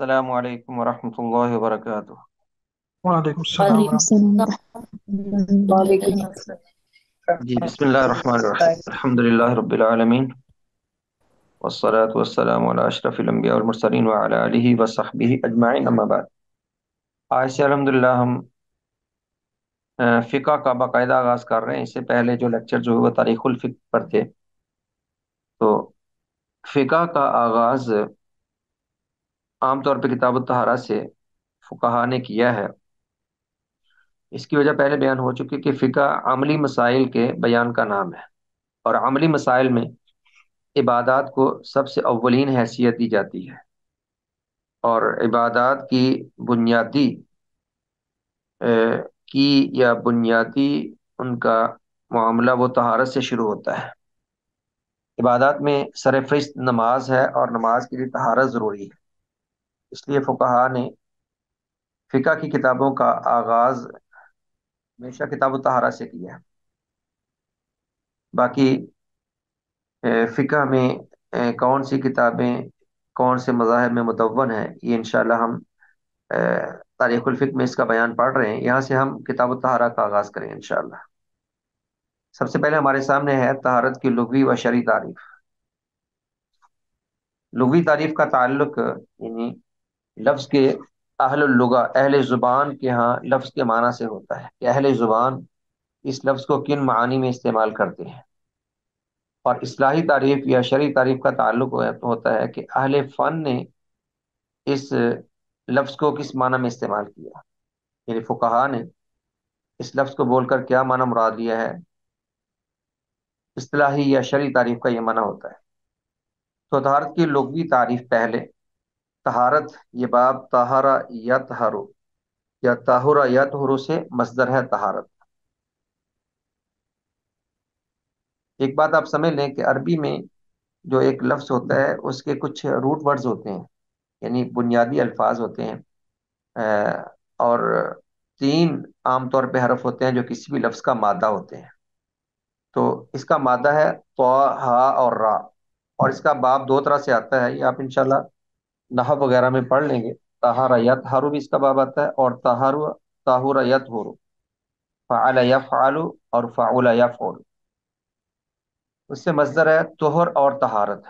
السلام علیکم ورحمۃ اللہ وبرکاتہ۔ وعلیکم السلام وعلیکم ورحمۃ السلام ورحمۃ اللہ وعلیکم وبرکاتہ۔ جی بسم اللہ الرحمن الرحیم، الحمد للہ رب العالمین، والصلاة والسلام علی اشرف الانبیاء والمرسلین وعلی آلہ وصحبہ اجمعین، اما بعد۔ آج سے الحمدللہ ہم فقہ کا باقاعدہ آغاز کر رہے ہیں۔ اس سے پہلے جو لیکچر جو وہ تاریخ الفقہ پر تھے، تو فقہ کا آغاز عام طور پہ کتاب الطہارہ سے فقہا نے کیا ہے۔ اس کی وجہ پہلے بیان ہو چکی کہ فقہ عملی مسائل کے بیان کا نام ہے، اور عملی مسائل میں عبادات کو سب سے اولین حیثیت دی جاتی ہے، اور عبادات کی بنیادی کی یا بنیادی ان کا معاملہ وہ طہارت سے شروع ہوتا ہے۔ عبادات میں سر فہرست نماز ہے، اور نماز کے لیے طہارت ضروری ہے۔ اس لیے فقہا نے فقہ کی کتابوں کا آغاز ہمیشہ کتاب الطہارہ سے کیا ہے۔ باقی فقہ میں کون سی کتابیں کون سے مذاہب میں مدون ہیں، یہ انشاءاللہ ہم تاریخ الفقہ میں اس کا بیان پڑھ رہے ہیں۔ یہاں سے ہم کتاب الطہارہ کا آغاز کریں انشاءاللہ۔ سب سے پہلے ہمارے سامنے ہے طہارت کی لغوی و شرعی تعریف۔ لغوی تعریف کا تعلق یعنی لفظ کے اہل اللغہ، اہل زبان کے ہاں لفظ کے معنی سے ہوتا ہے کہ اہل زبان اس لفظ کو کن معانی میں استعمال کرتے ہیں، اور اصطلاحی تعریف یا شرعی تعریف کا تعلق ہوتا ہے کہ اہل فن نے اس لفظ کو کس معنی میں استعمال کیا، یعنی فقہا نے اس لفظ کو بول کر کیا معنی مراد لیا ہے۔ اصطلاحی یا شرعی تعریف کا یہ معنی ہوتا ہے۔ تو طہارت کی لغوی تعریف پہلے، طہارت یہ باب طہارا یطہر یا طاہر یطہر سے مصدر ہے طہارت۔ ایک بات آپ سمجھ لیں کہ عربی میں جو ایک لفظ ہوتا ہے اس کے کچھ روٹ ورڈز ہوتے ہیں، یعنی بنیادی الفاظ ہوتے ہیں، اور تین عام طور پہ حرف ہوتے ہیں جو کسی بھی لفظ کا مادہ ہوتے ہیں۔ تو اس کا مادہ ہے تو، ہا اور را، اور اس کا باب دو طرح سے آتا ہے، یہ آپ انشاءاللہ نحو وغیرہ میں پڑھ لیں گے۔ طہارا یطہر بھی اس کا باب آتا ہے، اور طاہر یطہر، فعل یفعل اور فعل یفعل۔ اس سے مصدر ہے طہر اور طہارت،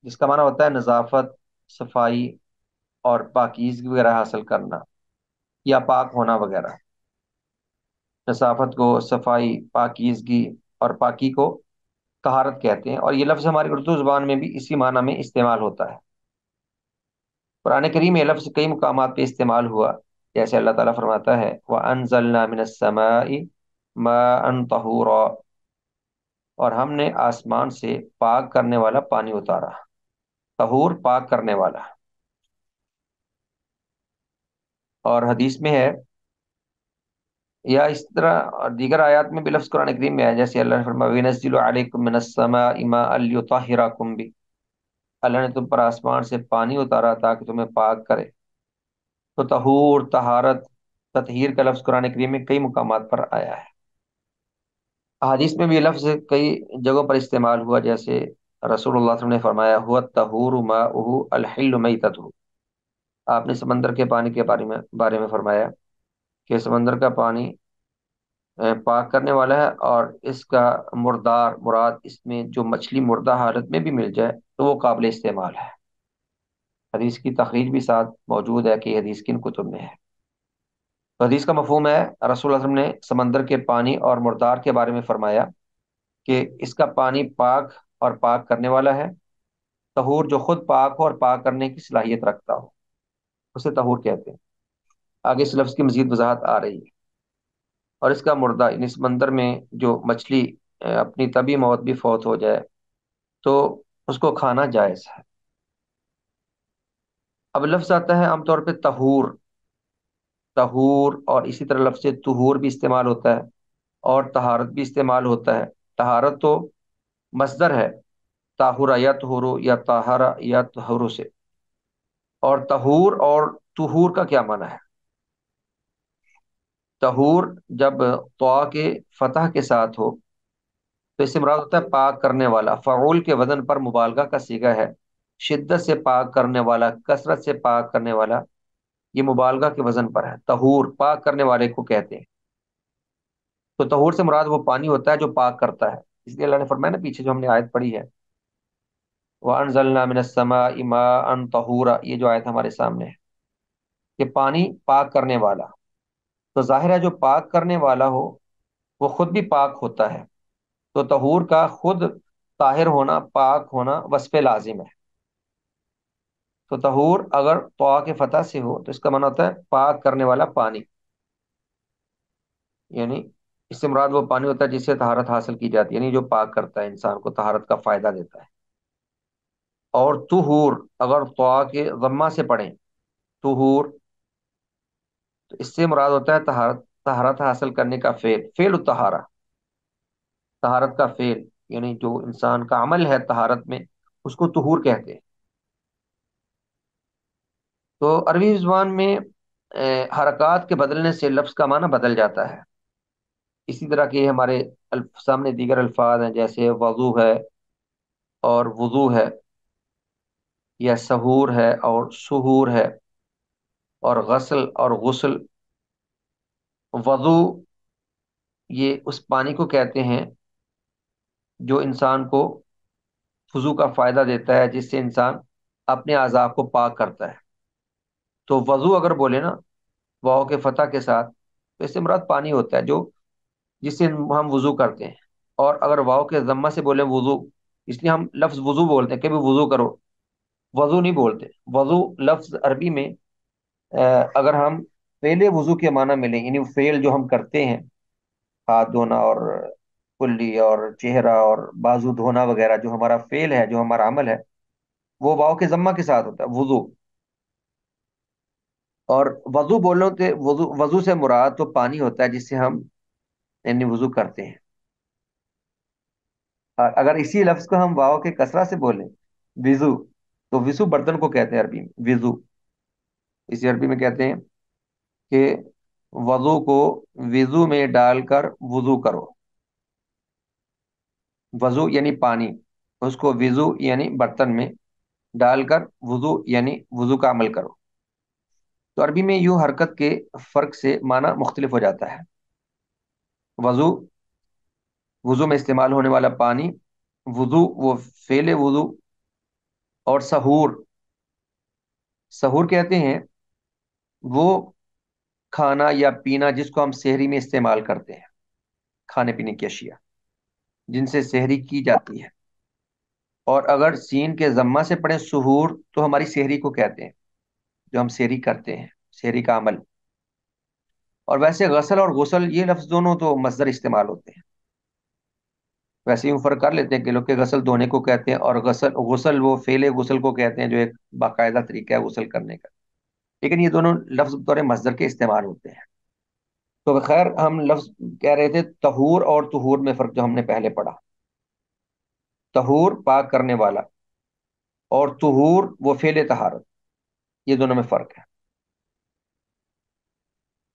جس کا معنی ہوتا ہے نظافت، صفائی اور پاکیزگی وغیرہ حاصل کرنا، یا پاک ہونا وغیرہ۔ نظافت کو صفائی، پاکیزگی اور پاکی کو طہارت کہتے ہیں، اور یہ لفظ ہماری اردو زبان میں بھی اسی معنی میں استعمال ہوتا ہے۔ قرآن کریم میں یہ لفظ کئی مقامات پہ استعمال ہوا، جیسے اللہ تعالیٰ فرماتا ہے وَأَنزَلْنَا مِنَ السَّمَاءِ مَاءً طَهُورًا، اور ہم نے آسمان سے پاک کرنے والا پانی اتارا۔ طہور پاک کرنے والا۔ اور حدیث میں ہے، یا اس طرح اور دیگر آیات میں بھی لفظ قرآن کریم میں ہے، جیسے اللہ نے فرمایا وَيُنَزِّلُ عَلَيْكُم مِّنَ السَّمَاءِ مَاءً لِيُطَهِّرَكُم بِهِ، اللہ نے تم پر آسمان سے پانی اتارا تاکہ تمہیں پاک کرے۔ تو طہور، طہارت، تطہیر کا لفظ قرآن کریم میں کئی مقامات پر آیا ہے۔ احادیث میں بھی یہ لفظ کئی جگہوں پر استعمال ہوا، جیسے رسول اللہ صلی اللہ علیہ وسلم نے فرمایا هُوَ الطَّهُورُ مَاؤُهُ الْحِلُّ مَيْتَتُهُ، آپ نے سمندر کے پانی کے بارے میں فرمایا کہ سمندر کا پانی پاک کرنے والا ہے، اور اس کا مردار مراد اس میں جو مچھلی مردہ حالت میں بھی مل جائے تو وہ قابل استعمال ہے۔ حدیث کی تخریج بھی ساتھ موجود ہے کہ یہ حدیث کن کتب میں ہے۔ تو حدیث کا مفہوم ہے رسول اللہ صلی اللہ علیہ وسلم نے سمندر کے پانی اور مردار کے بارے میں فرمایا کہ اس کا پانی پاک اور پاک کرنے والا ہے۔ طہور جو خود پاک ہو اور پاک کرنے کی صلاحیت رکھتا ہو، اسے طہور کہتے ہیں۔ آگے اس لفظ کی مزید وضاحت آ رہی ہے۔ اور اس کا مردہ یعنی سمندر میں جو مچھلی اپنی طبی موت بھی فوت ہو جائے تو اس کو کھانا جائز ہے۔ اب لفظ آتا ہے عام طور پہ طہور، طہور، اور اسی طرح لفظ طہور بھی استعمال ہوتا ہے، اور طہارت بھی استعمال ہوتا ہے۔ طہارت تو مصدر ہے طاہر یطہر یا طاہر یطہر سے، اور طہور اور طہور کا کیا معنی ہے؟ طہور جب طا کے فتح کے ساتھ ہو تو اس سے مراد ہوتا ہے پاک کرنے والا، فعول کے وزن پر مبالغہ کا صیغہ ہے، شدت سے پاک کرنے والا، کثرت سے پاک کرنے والا، یہ مبالغہ کے وزن پر ہے۔ طہور پاک کرنے والے کو کہتے ہیں۔ تو طہور سے مراد وہ پانی ہوتا ہے جو پاک کرتا ہے، اس لیے اللہ نے فرمایا نا پیچھے جو ہم نے آیت پڑھی ہے، وَأَنزَلْنَا مِنَ السَّمَاءِ مَاءً طَهُورًا، یہ جو آیت ہمارے سامنے ہے کہ پانی پاک کرنے والا، تو ظاہر ہے جو پاک کرنے والا ہو وہ خود بھی پاک ہوتا ہے، تو طہور کا خود طاہر ہونا، پاک ہونا وصف لازم ہے۔ تو طہور اگر طا کے فتح سے ہو تو اس کا معنی ہوتا ہے پاک کرنے والا پانی، یعنی اس سے مراد وہ پانی ہوتا ہے جس سے طہارت حاصل کی جاتی ہے، یعنی جو پاک کرتا ہے انسان کو، طہارت کا فائدہ دیتا ہے۔ اور طہور اگر طا کے ضمہ سے پڑھیں، طہور، تو اس سے مراد ہوتا ہے طہارت، طہارت حاصل کرنے کا فعل، فعل الطہارہ، طہارت کا فعل، یعنی جو انسان کا عمل ہے طہارت میں اس کو طہور کہتے ہیں۔ تو عربی زبان میں حرکات کے بدلنے سے لفظ کا معنی بدل جاتا ہے، اسی طرح کے ہمارے سامنے دیگر الفاظ ہیں جیسے وضو ہے اور وضو ہے، یا سحور ہے اور سحور ہے، اور غسل اور غسل۔ وضو یہ اس پانی کو کہتے ہیں جو انسان کو وضو کا فائدہ دیتا ہے، جس سے انسان اپنے اعضاء کو پاک کرتا ہے۔ تو وضو اگر بولے نا واو کے فتح کے ساتھ، تو اس سے مراد پانی ہوتا ہے جو جس سے ہم وضو کرتے ہیں۔ اور اگر واو کے ضمہ سے بولیں وضو، اس لیے ہم لفظ وضو بولتے ہیں کہ بھی وضو کرو، وضو نہیں بولتے۔ وضو لفظ عربی میں اگر ہم فعل وضو کے معنی میں لیں، یعنی فعل جو ہم کرتے ہیں، ہاتھ دھونا اور کلی اور چہرہ اور بازو دھونا وغیرہ، جو ہمارا فعل ہے، جو ہمارا عمل ہے، وہ واو کے ضمہ کے ساتھ ہوتا ہے وضو۔ اور وضو بولو تو وضو سے مراد تو پانی ہوتا ہے جس سے ہم یعنی وضو کرتے ہیں۔ اور اگر اسی لفظ کو ہم واو کے کسرہ سے بولیں وضو، تو وضو برتن کو کہتے ہیں عربی میں وضو، اسی عربی میں کہتے ہیں کہ وضو کو وضو میں ڈال کر وضو کرو، وضو یعنی پانی، اس کو وضو یعنی برتن میں ڈال کر وضو یعنی وضو کا عمل کرو۔ تو عربی میں یوں حرکت کے فرق سے معنی مختلف ہو جاتا ہے۔ وضو، وضو میں استعمال ہونے والا پانی، وضو وہ فعل وضو، اور سحور، سحور کہتے ہیں وہ کھانا یا پینا جس کو ہم سحری میں استعمال کرتے ہیں، کھانے پینے کی اشیاء جن سے سحری کی جاتی ہے۔ اور اگر سین کے ضمہ سے پڑھیں سحور، تو ہماری سحری کو کہتے ہیں جو ہم سحری کرتے ہیں، سحری کا عمل۔ اور ویسے غسل اور غسل یہ لفظ دونوں تو مصدر استعمال ہوتے ہیں، ویسے ہی فرق کر لیتے ہیں کہ لوگ کے غسل دھونے کو کہتے ہیں اور غسل وہ فعل غسل کو کہتے ہیں جو ایک باقاعدہ طریقہ ہے غسل کرنے کا، لیکن یہ دونوں لفظ بطور مصدر کے استعمال ہوتے ہیں۔ تو خیر ہم لفظ کہہ رہے تھے طہور اور طہور میں فرق جو ہم نے پہلے پڑھا، طہور پاک کرنے والا اور طہور وہ فعل طہارت، یہ دونوں میں فرق ہے۔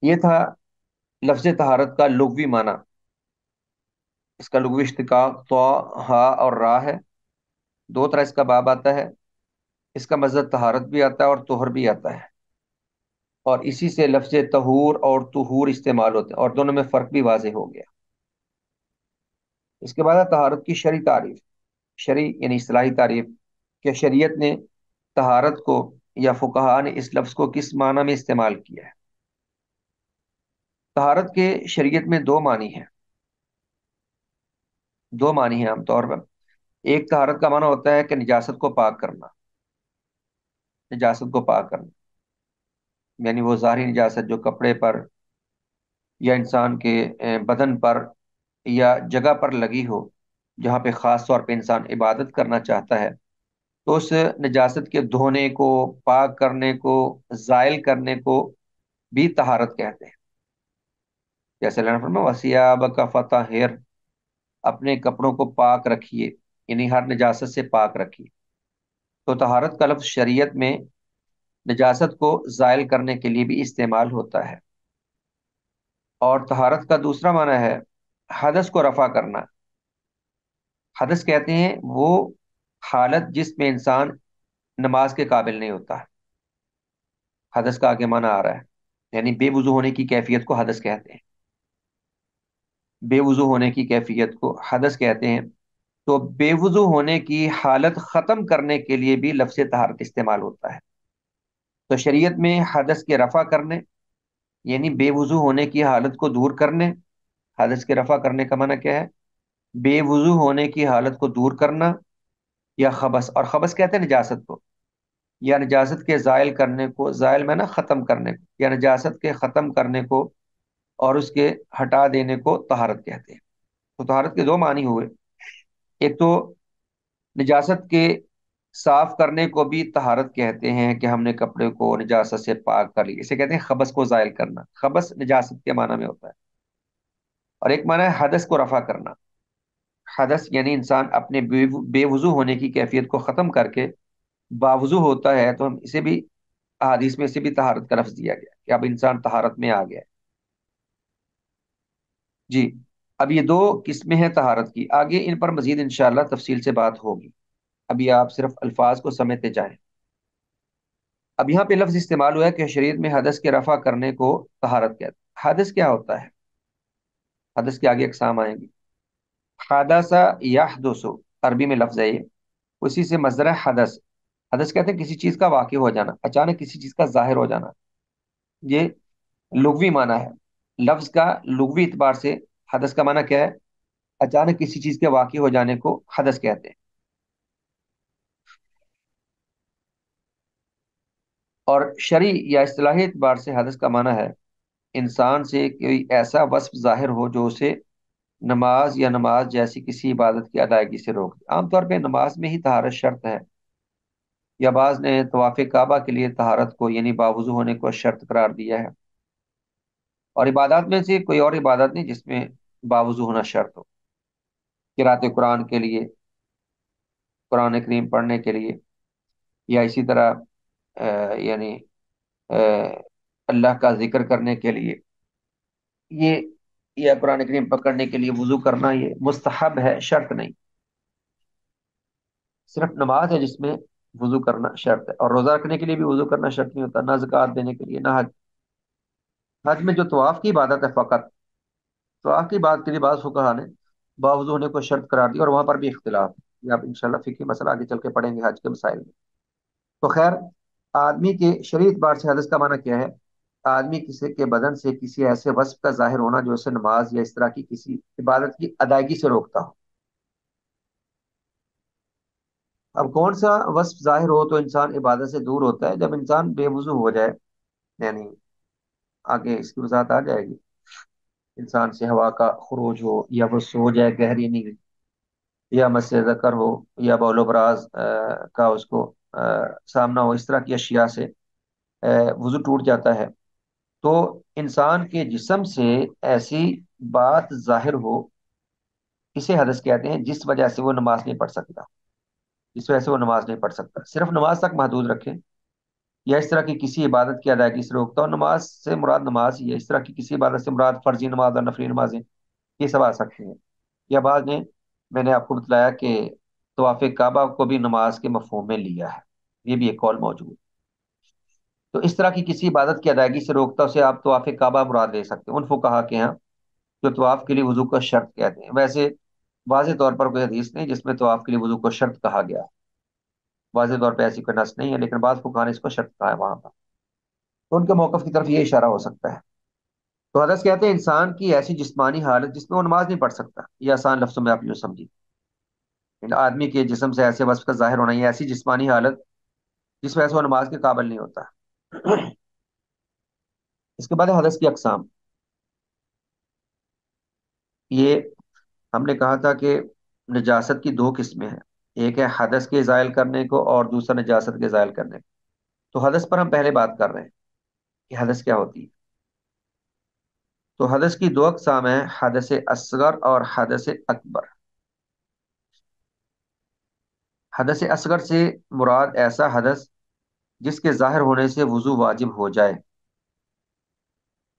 یہ تھا لفظ طہارت کا لغوی معنی، اس کا لغوی اشتقاق تو، ہا اور را ہے، دو طرح اس کا باب آتا ہے، اس کا مصدر طہارت بھی آتا ہے اور طہر بھی آتا ہے، اور اسی سے لفظ طہور اور طہور استعمال ہوتے ہیں، اور دونوں میں فرق بھی واضح ہو گیا۔ اس کے بعد ہے طہارت کی شرعی تعریف، شرعی یعنی اصطلاحی تعریف، کہ شریعت نے طہارت کو یا فقہا نے اس لفظ کو کس معنی میں استعمال کیا ہے۔ طہارت کے شریعت میں دو معنی ہیں، دو معنی ہیں عام طور پر۔ ایک طہارت کا معنی ہوتا ہے کہ نجاست کو پاک کرنا، نجاست کو پاک کرنا، یعنی وہ ظاہری نجاست جو کپڑے پر یا انسان کے بدن پر یا جگہ پر لگی ہو، جہاں پہ خاص طور پہ انسان عبادت کرنا چاہتا ہے، تو اس نجاست کے دھونے کو، پاک کرنے کو، زائل کرنے کو بھی طہارت کہتے ہیں۔ جیسے اللہ نے فرمایا وَثِيَابَكَ فَطَهِّرْ، اپنے کپڑوں کو پاک رکھیے، یعنی ہر نجاست سے پاک رکھیے۔ تو طہارت کا لفظ شریعت میں نجاست کو زائل کرنے کے لیے بھی استعمال ہوتا ہے۔ اور طہارت کا دوسرا معنی ہے حدث کو رفع کرنا۔ حدث کہتے ہیں وہ حالت جس میں انسان نماز کے قابل نہیں ہوتا۔ حدث کا آگے معنی آ رہا ہے، یعنی بے وضو ہونے کی کیفیت کو حدث کہتے ہیں، بے وضو ہونے کی کیفیت کو حدث کہتے ہیں۔ تو بے وضو ہونے کی حالت ختم کرنے کے لیے بھی لفظ طہارت استعمال ہوتا ہے۔ تو شریعت میں حدث کے رفع کرنے، یعنی بے وضو ہونے کی حالت کو دور کرنے، حدث کے رفع کرنے کا معنی کیا ہے؟ بے وضو ہونے کی حالت کو دور کرنا، یا خبث، اور خبث کہتے ہیں نجاست کو، یا نجاست کے زائل کرنے کو، زائل میں نا ختم کرنے کو، یا نجاست کے ختم کرنے کو اور اس کے ہٹا دینے کو طہارت کہتے ہیں۔ تو طہارت کے دو معنی ہوئے، ایک تو نجاست کے صاف کرنے کو بھی طہارت کہتے ہیں کہ ہم نے کپڑے کو نجاست سے پاک کر لیا، اسے کہتے ہیں خبث کو زائل کرنا، خبث نجاست کے معنی میں ہوتا ہے۔ اور ایک معنی ہے حدث کو رفع کرنا، حدث یعنی انسان اپنے بے وضو ہونے کی کیفیت کو ختم کر کے باوضو ہوتا ہے، تو ہم اسے بھی احادیث میں اسے بھی طہارت کا لفظ دیا گیا کہ اب انسان طہارت میں آ گیا ہے۔ جی، اب یہ دو قسمیں ہیں طہارت کی، آگے ان پر مزید انشاءاللہ تفصیل سے بات ہوگی، ابھی آپ صرف الفاظ کو سمجھتے جائیں۔ اب یہاں پہ لفظ استعمال ہوا ہے کہ شریعت میں حدث کے رفع کرنے کو طہارت کہتے ہیں۔ حدث کیا ہوتا ہے؟ حدث کے آگے اقسام آئیں گی۔ حدث یحدث، عربی میں لفظ ہے یہ، اسی سے مصدر ہے حدث۔ حدث کہتے ہیں کسی چیز کا واقع ہو جانا، اچانک کسی چیز کا ظاہر ہو جانا، یہ لغوی معنی ہے۔ لفظ کا لغوی اعتبار سے حدث کا معنی کیا ہے؟ اچانک کسی چیز کے واقع ہو جانے کو حدث کہتے ہیں۔ اور شرعی یا اصطلاحی اعتبار سے حدث کا معنی ہے انسان سے کوئی ایسا وصف ظاہر ہو جو اسے نماز یا نماز جیسی کسی عبادت کی ادائیگی سے روک دے۔ عام طور پہ نماز میں ہی طہارت شرط ہے، یا بعض نے طواف کعبہ کے لیے طہارت کو یعنی باوضو ہونے کو شرط قرار دیا ہے۔ اور عبادات میں سے کوئی اور عبادت نہیں جس میں باوضو ہونا شرط ہو، قرات قرآن کے لیے، قرآن کریم پڑھنے کے لیے، یا اسی طرح یعنی اللہ کا ذکر کرنے کے لیے، یہ یا قرآن کریم پکڑنے کے لیے وضو کرنا یہ مستحب ہے، شرط نہیں۔ صرف نماز ہے جس میں وضو کرنا شرط ہے، اور روزہ رکھنے کے لیے بھی وضو کرنا شرط نہیں ہوتا، نہ زکوٰۃ دینے کے لیے، نہ حج۔ حج میں جو طواف کی عبادت ہے فقط، طواف کی بات کے لیے بعض فقہا نے باوضو ہونے کو شرط قرار دیا، اور وہاں پر بھی اختلاف ہے، یہ آپ انشاءاللہ فقہی مسئلہ آگے چل کے پڑھیں گے حج کے مسائل میں۔ تو خیر، آدمی کے شرعی اعتبار سے حدث کا معنی کیا ہے؟ آدمی کسی کے بدن سے کسی ایسے وصف کا ظاہر ہونا جو اسے نماز یا اس طرح کی کسی عبادت کی ادائیگی سے روکتا ہو۔ اب کون سا وصف ظاہر ہو تو انسان عبادت سے دور ہوتا ہے؟ جب انسان بے وضو ہو جائے، یعنی آگے اس کی وضاحت آ جائے گی، انسان سے ہوا کا خروج ہو، یا وہ سو جائے گہری نیند، یا مس ذکر ہو، یا بول و براز کا اس کو سامنا ہو، اس طرح کی اشیاء سے وضو ٹوٹ جاتا ہے۔ تو انسان کے جسم سے ایسی بات ظاہر ہو، اسے حدث کہتے ہیں، جس وجہ سے وہ نماز نہیں پڑھ سکتا، جس وجہ سے وہ نماز نہیں پڑھ سکتا، صرف نماز تک محدود رکھیں، یا اس طرح کی کسی عبادت کی ادائیگی سے روکتا ہو۔ نماز سے مراد نماز ہی ہے، اس طرح کی کسی عبادت سے مراد فرضی نماز اور نفلی نمازیں یہ سب آ سکتی ہیں۔ یا بعض نے، میں نے آپ کو بتلایا کہ طواف کعبہ کو بھی نماز کے مفہوم میں لیا ہے، یہ بھی ایک قول موجود ہے۔ تو اس طرح کی کسی عبادت کی ادائیگی سے روکتا اسے آپ طواف کعبہ مراد لے سکتے ہیں، ان فقہا کے ہیں جو طواف کے لیے وضو کو شرط کہتے ہیں۔ ویسے واضح طور پر کوئی حدیث نہیں جس میں طواف کے لیے وضو کو شرط کہا گیا، واضح طور پہ ایسی کوئی نص نہیں ہے، لیکن بعض فقہا نے اس کو شرط کہا ہے وہاں پر، تو ان کے موقف کی طرف یہ اشارہ ہو سکتا ہے۔ تو حدث کہتے ہیں انسان کی ایسی جسمانی حالت جس میں وہ نماز نہیں پڑھ سکتا، یہ آسان لفظوں میں آپ یوں سمجھیے، یعنی آدمی کے جسم سے ایسے وصف کا ظاہر ہونا، یہ ایسی جسمانی حالت جس وجہ سے وہ نماز کے قابل نہیں ہوتا۔ اس کے بعد ہے حدث کی اقسام۔ یہ ہم نے کہا تھا کہ نجاست کی دو قسمیں ہیں، ایک ہے حدث کے زائل کرنے کو، اور دوسرا نجاست کے زائل کرنے کو۔ تو حدث پر ہم پہلے بات کر رہے ہیں کہ حدث کیا ہوتی ہے۔ تو حدث کی دو اقسام ہیں، حدث اصغر اور حدث اکبر۔ حدث اصغر سے مراد ایسا حدث جس کے ظاہر ہونے سے وضو واجب ہو جائے،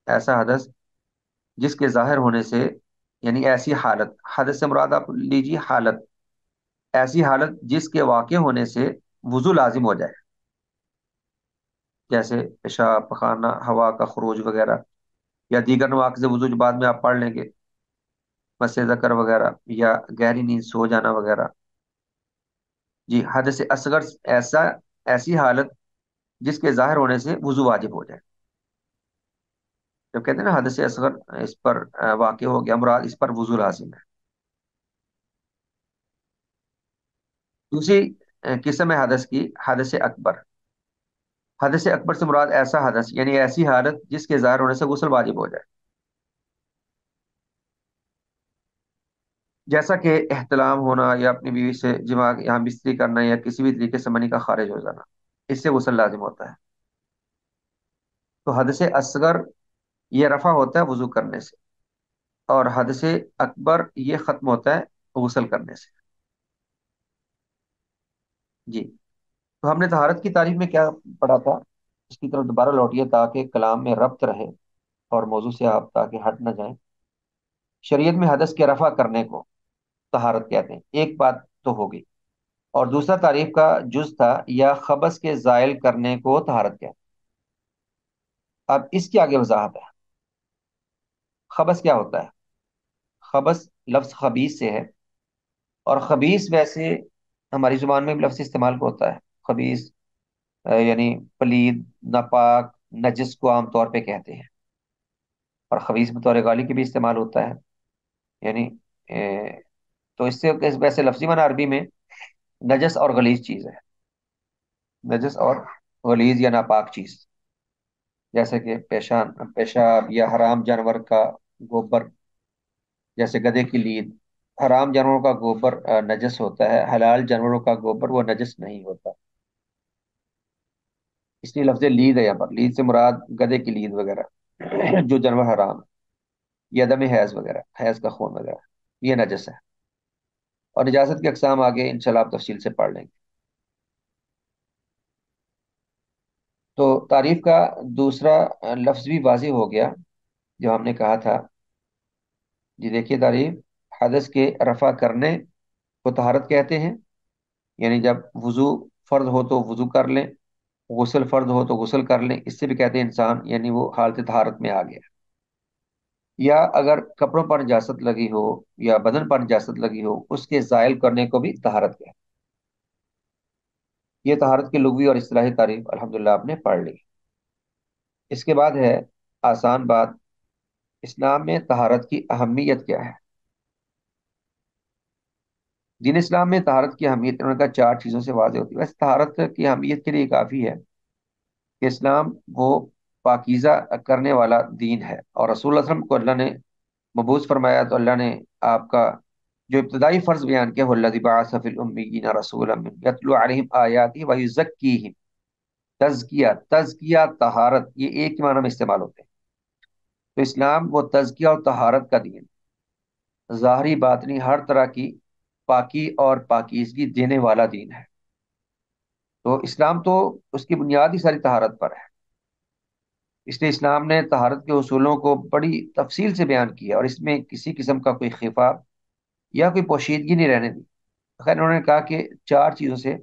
ایسا حدث جس کے ظاہر ہونے سے، یعنی ایسی حالت، حدث سے مراد آپ لیجیے حالت، ایسی حالت جس کے واقع ہونے سے وضو لازم ہو جائے، جیسے پیشاب پخانہ، ہوا کا خروج وغیرہ، یا دیگر نواقض وضو جو بعد میں آپ پڑھ لیں گے، مس ذکر وغیرہ، یا گہری نیند سو جانا وغیرہ۔ جی، حدث اصغر ایسی حالت جس کے ظاہر ہونے سے وضو واجب ہو جائے۔ جب کہتے ہیں نا حدث اصغر اس پر واقع ہو گیا، مراد اس پر وضو لازم ہے۔ دوسری قسم ہے حدث کی، حدث اکبر۔ حدث اکبر سے مراد ایسا حدث یعنی ایسی حالت جس کے ظاہر ہونے سے غسل واجب ہو جائے، جیسا کہ احتلام ہونا، یا اپنی بیوی سے جماع یا بستری کرنا، یا کسی بھی طریقے سے منی کا خارج ہو جانا، اس سے غسل لازم ہوتا ہے۔ تو حدث اصغر یہ رفع ہوتا ہے وضو کرنے سے، اور حدث اکبر یہ ختم ہوتا ہے غسل کرنے سے۔ جی، تو ہم نے طہارت کی تعریف میں کیا پڑھا تھا، اس کی طرف دوبارہ لوٹیے تاکہ کلام میں ربط رہے اور موضوع سے آپ تاکہ ہٹ نہ جائیں۔ شریعت میں حدث کے رفع کرنے کو طہارت کہتے ہیں، ایک بات تو ہوگی، اور دوسرا تعریف کا جز تھا یا خبث کے زائل کرنے کو طہارت کہتے ہیں۔ اب اس کی آگے وضاحت ہے، خبث کیا ہوتا ہے؟ خبث لفظ خبیث سے ہے، اور خبیث ویسے ہماری زبان میں بھی لفظ استعمال کو ہوتا ہے۔ خبیث یعنی پلید، ناپاک، نجس کو عام طور پہ کہتے ہیں، اور خبیث بطور گالی کے بھی استعمال ہوتا ہے، یعنی تو اس سے ویسے لفظی معنی عربی میں نجس اور غلیظ چیز ہے، نجس اور غلیظ یا ناپاک چیز، جیسے کہ پیشاب یا حرام جانور کا گوبر، جیسے گدھے کی لید۔ حرام جانوروں کا گوبر نجس ہوتا ہے، حلال جانوروں کا گوبر وہ نجس نہیں ہوتا، اس لیے لفظ لید ہے یہاں پر۔ لید سے مراد گدھے کی لید وغیرہ جو جانور حرام ہے، یا دم حیض وغیرہ، حیض کا خون وغیرہ، یہ نجس ہے۔ اور نجاست کی اقسام آگے انشاءاللہ آپ تفصیل سے پڑھ لیں گے۔ تو تعریف کا دوسرا لفظ بھی واضح ہو گیا جو ہم نے کہا تھا۔ جی دیکھیے تعریف، حدث کے رفع کرنے کو طہارت کہتے ہیں، یعنی جب وضو فرض ہو تو وضو کر لیں، غسل فرض ہو تو غسل کر لیں، اس سے بھی کہتے ہیں انسان یعنی وہ حالت طہارت میں آ گیا۔ یا اگر کپڑوں پر نجاست لگی ہو یا بدن پر نجاست لگی ہو، اس کے زائل کرنے کو بھی طہارت کہتے ہیں۔ یہ طہارت کی لغوی اور اصطلاحی تعریف الحمدللہ آپ نے پڑھ لی۔ اس کے بعد ہے آسان بات، اسلام میں طہارت کی اہمیت کیا ہے؟ دین اسلام میں طہارت کی اہمیت انہوں نے کہا 4 چیزوں سے واضح ہوتی ہے۔ ویسے طہارت کی اہمیت کے لیے کافی ہے کہ اسلام وہ پاکیزہ کرنے والا دین ہے، اور رسول اللہ صلی اللہ علیہ وسلم کو اللہ نے مبعوث فرمایا تو اللہ نے آپ کا جو ابتدائی فرض بیان کیا، والذی بعث فی الامیین رسولا منہم یتلو علیہم آیاتہ ویزکیہم، تزکیہ، تزکیہ طہارت، یہ ایک ہی معنی میں استعمال ہوتے ہیں۔ تو اسلام وہ تزکیہ اور طہارت کا دین، ظاہری باطنی ہر طرح کی پاکی اور پاکیزگی دینے والا دین ہے۔ تو اسلام تو اس کی بنیاد ہی ساری طہارت پر ہے، اس لیے اسلام نے طہارت کے اصولوں کو بڑی تفصیل سے بیان کیا، اور اس میں کسی قسم کا کوئی خفا یا کوئی پوشیدگی نہیں رہنے دی۔ خیر انہوں نے کہا کہ 4 چیزوں سے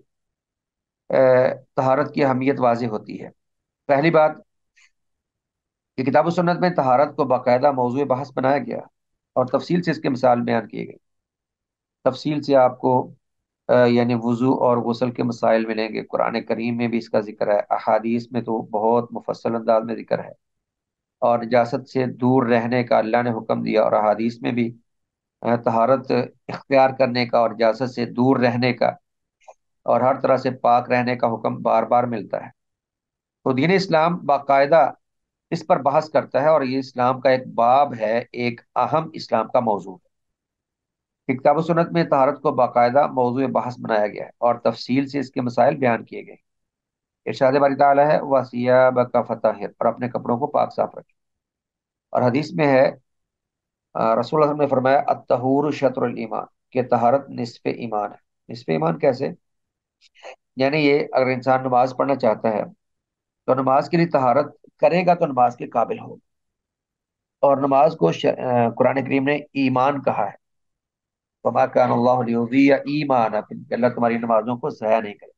طہارت کی اہمیت واضح ہوتی ہے۔ پہلی بات کہ کتاب و سنت میں طہارت کو باقاعدہ موضوع بحث بنایا گیا، اور تفصیل سے اس کے مثال بیان کیے گئے۔ تفصیل سے آپ کو یعنی وضو اور غسل کے مسائل ملیں گے، قرآن کریم میں بھی اس کا ذکر ہے، احادیث میں تو بہت مفصل انداز میں ذکر ہے، اور نجاست سے دور رہنے کا اللہ نے حکم دیا، اور احادیث میں بھی طہارت اختیار کرنے کا اور نجاست سے دور رہنے کا اور ہر طرح سے پاک رہنے کا حکم بار بار ملتا ہے۔ تو دین اسلام باقاعدہ اس پر بحث کرتا ہے، اور یہ اسلام کا ایک باب ہے، ایک اہم اسلام کا موضوع ہے کہ کتاب و سنت میں طہارت کو باقاعدہ موضوع بحث بنایا گیا ہے، اور تفصیل سے اس کے مسائل بیان کیے گئے۔ ارشاد باری تعالیٰ ہے وَثِيَابَكَ فَطَهِّرْ، اور اپنے کپڑوں کو پاک صاف رکھیں۔ اور حدیث میں ہے رسول اللہ صلی اللہ علیہ وسلم نے فرمایا الطہور شطر الایمان، کہ طہارت نصف ایمان ہے۔ نصف ایمان کیسے؟ یعنی یہ اگر انسان نماز پڑھنا چاہتا ہے تو نماز کے لیے طہارت کرے گا تو نماز کے قابل ہو، اور نماز کو قرآن کریم نے ایمان کہا ہے، وما کان اللہ لیضیع ایمانکم، کہ اللہ تمہاری نمازوں کو ضائع نہیں کرے۔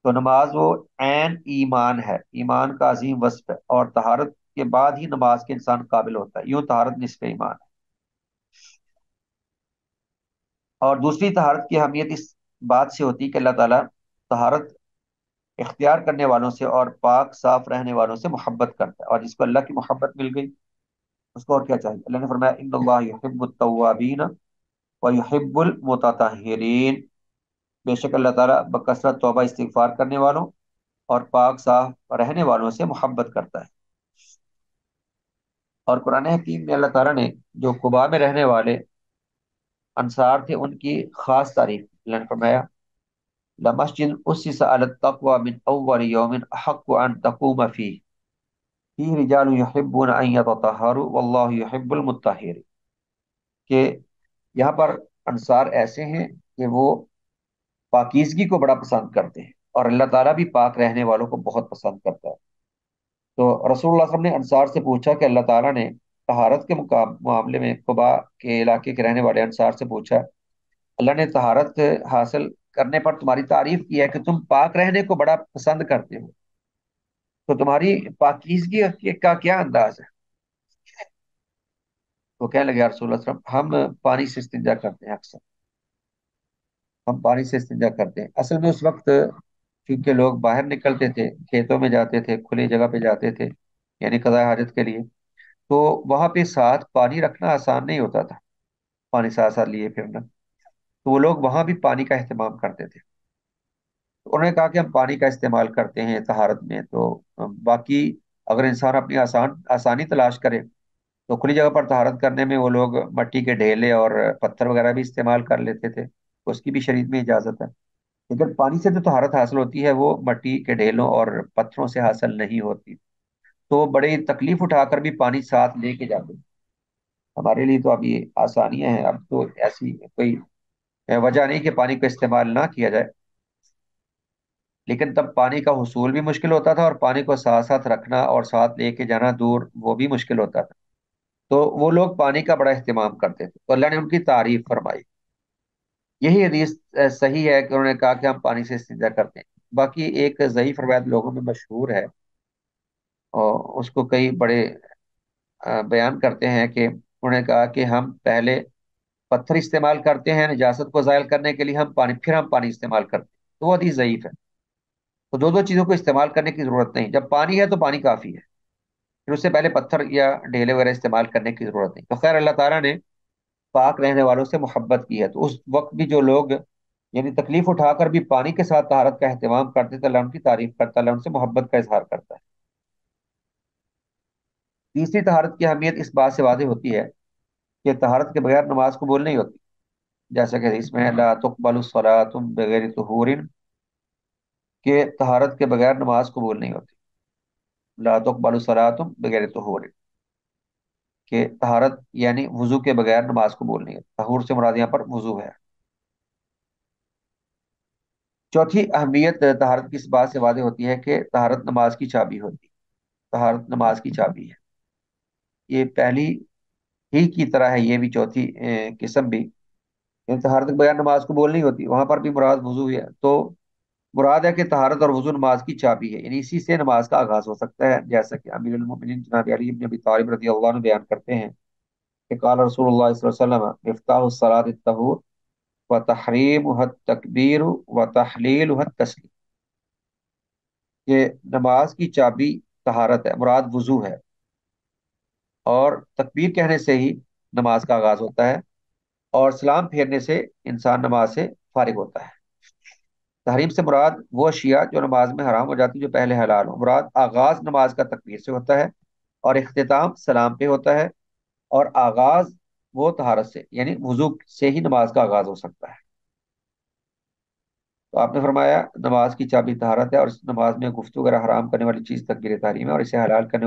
تو نماز وہ عین ایمان ہے، ایمان کا عظیم وصف ہے، اور طہارت کے بعد ہی نماز کے انسان قابل ہوتا ہے، یوں طہارت نصف ایمان ہے۔ اور دوسری طہارت کی اہمیت اس بات سے ہوتی ہے کہ اللہ تعالیٰ طہارت اختیار کرنے والوں سے اور پاک صاف رہنے والوں سے محبت کرتا ہے، اور جس کو اللہ کی محبت مل گئی اس کو اور کیا چاہیے؟ اللہ نے فرمایا ان اللہ یحب التوابین ویحب المتطہرین، بے شک اللہ تعالیٰ بکثرت توبہ استغفار کرنے والوں اور پاک صاف رہنے والوں سے محبت کرتا ہے۔ اور قرآن حکیم میں اللہ تعالیٰ نے جو قباء میں رہنے والے انصار تھے ان کی خاص تعریف کی۔ اللہ نے فرمایا لمسجد اسس علی التقوى من اول یوم احق ان تقوم فیہ فیہ رجال یحبون ان یتطہروا واللہ یحب المطہرین، کہ یہاں پر انصار ایسے ہیں کہ وہ پاکیزگی کو بڑا پسند کرتے ہیں، اور اللہ تعالیٰ بھی پاک رہنے والوں کو بہت پسند کرتا ہے۔ تو رسول اللہ صلی اللہ علیہ وسلم نے انصار سے پوچھا کہ اللہ تعالیٰ نے طہارت کے معاملے میں قباء کے علاقے کے رہنے والے انصار سے پوچھا، اللہ نے طہارت حاصل کرنے پر تمہاری تعریف کی ہے کہ تم پاک رہنے کو بڑا پسند کرتے ہو، تو تمہاری پاکیزگی کا کیا انداز ہے؟ تو کہنے لگے یا رسول اللہ صلی اللہ علیہ وسلم ہم پانی سے استنجا کرتے ہیں، اکثر ہم پانی سے استنجا کرتے ہیں۔ اصل میں اس وقت کیونکہ لوگ باہر نکلتے تھے، کھیتوں میں جاتے تھے، کھلی جگہ پہ جاتے تھے، یعنی قضاء حاجت کے لیے، تو وہاں پہ ساتھ پانی رکھنا آسان نہیں ہوتا تھا، پانی ساتھ ساتھ لیے پھرنا، تو وہ لوگ وہاں بھی پانی کا اہتمام کرتے تھے۔ تو انہوں نے کہا کہ ہم پانی کا استعمال کرتے ہیں طہارت میں، تو باقی اگر انسان اپنی آسانی تلاش کرے تو کھلی جگہ پر طہارت کرنے میں وہ لوگ مٹی کے ڈھیلے اور پتھر وغیرہ بھی استعمال کر لیتے تھے، اس کی بھی شریعت میں اجازت ہے۔ لیکن پانی سے جو طہارت حاصل ہوتی ہے وہ مٹی کے ڈھیلوں اور پتھروں سے حاصل نہیں ہوتی، تو وہ بڑی تکلیف اٹھا کر بھی پانی ساتھ لے کے جاتے ہیں۔ ہمارے لیے تو اب یہ آسانیاں ہیں، اب تو ایسی کوئی وجہ نہیں کہ پانی کا استعمال نہ کیا جائے، لیکن تب پانی کا حصول بھی مشکل ہوتا تھا، اور پانی کو ساتھ ساتھ رکھنا اور ساتھ لے کے جانا دور وہ بھی مشکل ہوتا تھا، تو وہ لوگ پانی کا بڑا اہتمام کرتے تھے، تو اللہ نے ان کی تعریف فرمائی۔ یہی حدیث صحیح ہے کہ انہوں نے کہا کہ ہم پانی سے استنجا کرتے ہیں۔ باقی ایک ضعیف روایت لوگوں میں مشہور ہے، اور اس کو کئی بڑے بیان کرتے ہیں کہ انہوں نے کہا کہ ہم پہلے پتھر استعمال کرتے ہیں نجاست کو زائل کرنے کے لیے، پھر ہم پانی استعمال کرتے ہیں، تو وہ حدیث ضعیف ہے۔ تو دو دو چیزوں کو استعمال کرنے کی ضرورت نہیں، جب پانی ہے تو پانی کافی ہے، پھر اس سے پہلے پتھر یا ڈھیلے وغیرہ استعمال کرنے کی ضرورت نہیں۔ تو خیر اللہ تعالیٰ نے پاک رہنے والوں سے محبت کی ہے، تو اس وقت بھی جو لوگ یعنی تکلیف اٹھا کر بھی پانی کے ساتھ طہارت کا اہتمام کرتے تھے، اللہ ان کی تعریف کرتا ہے، اللہ ان سے محبت کا اظہار کرتا ہے۔ تیسری طہارت کی اہمیت اس بات سے واضح ہوتی ہے کہ طہارت کے بغیر نماز قبول نہیں ہوتی، جیسا کہ اس میں لا تقبل الصلاۃ بغیر طہور، کہ طہارت کے بغیر نماز قبول نہیں ہوتی، لا تقبل الصلاۃ بغیر طہور، کہ طہارت یعنی وضو کے بغیر نماز قبول نہیں ہوتی، طہور سے مراد یہاں پر وضو ہے۔ چوتھی اہمیت طہارت کی اس بات سے واضح ہوتی ہے کہ طہارت نماز کی چابی ہوتی ہے، طہارت نماز کی چابی ہے، یہ پہلی ہی کی طرح ہے، یہ بھی چوتھی قسم بھی، یعنی طہارت کے بغیر نماز قبول نہیں ہوتی، وہاں پر بھی مراد وضو ہے، تو مراد ہے کہ طہارت اور وضو نماز کی چابی ہے، یعنی اسی سے نماز کا آغاز ہو سکتا ہے، جیسا کہ امیر المومنین جناب علی بن ابی طالب رضی اللہ عنہ بیان کرتے ہیں کہ قال رسول اللہ صلی اللہ علیہ وسلم مفتاح الصلاۃ الطہور وتحریمها التکبیر وتحلیلها التسلیم، کہ نماز کی چابی طہارت ہے، مراد وضو ہے، اور تکبیر کہنے سے ہی نماز کا آغاز ہوتا ہے، اور سلام پھیرنے سے انسان نماز سے فارغ ہوتا ہے۔ تحریم سے مراد وہ اشیاء جو نماز میں حرام ہو جاتی جو پہلے حلال ہو، مراد آغاز نماز کا تکبیر سے ہوتا ہے، اور اختتام سلام پہ ہوتا ہے، اور آغاز وہ طہارت سے یعنی وضو سے ہی نماز کا آغاز ہو سکتا ہے۔ تو آپ نے فرمایا نماز کی چابی طہارت ہے، اور اس نماز میں گفتگو وغیرہ حرام کرنے والی چیز تکبیر تحریم ہے، اور اسے حلال کرنے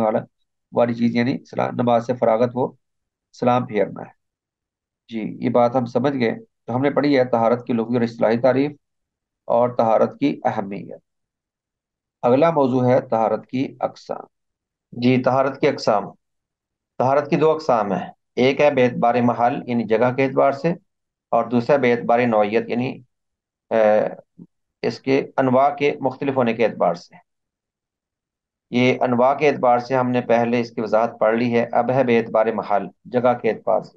والی چیز یعنی نماز سے فراغت وہ سلام پھیرنا ہے۔ جی یہ بات ہم سمجھ گئے، تو ہم نے پڑھی ہے طہارت کی لغوی اور اصطلاحی تعریف اور طہارت کی اہمیت۔ اگلا موضوع ہے طہارت کی اقسام۔ جی طہارت کی اقسام، طہارت کی دو اقسام ہیں، ایک ہے بے اعتبار محل یعنی جگہ کے اعتبار سے، اور دوسرا بے اعتبار نوعیت یعنی اس کے انواع کے مختلف ہونے کے اعتبار سے. یہ انواع کے اعتبار سے ہم نے پہلے اس کی وضاحت پڑھ لی ہے. اب ہے بے اعتبار محل، جگہ کے اعتبار سے.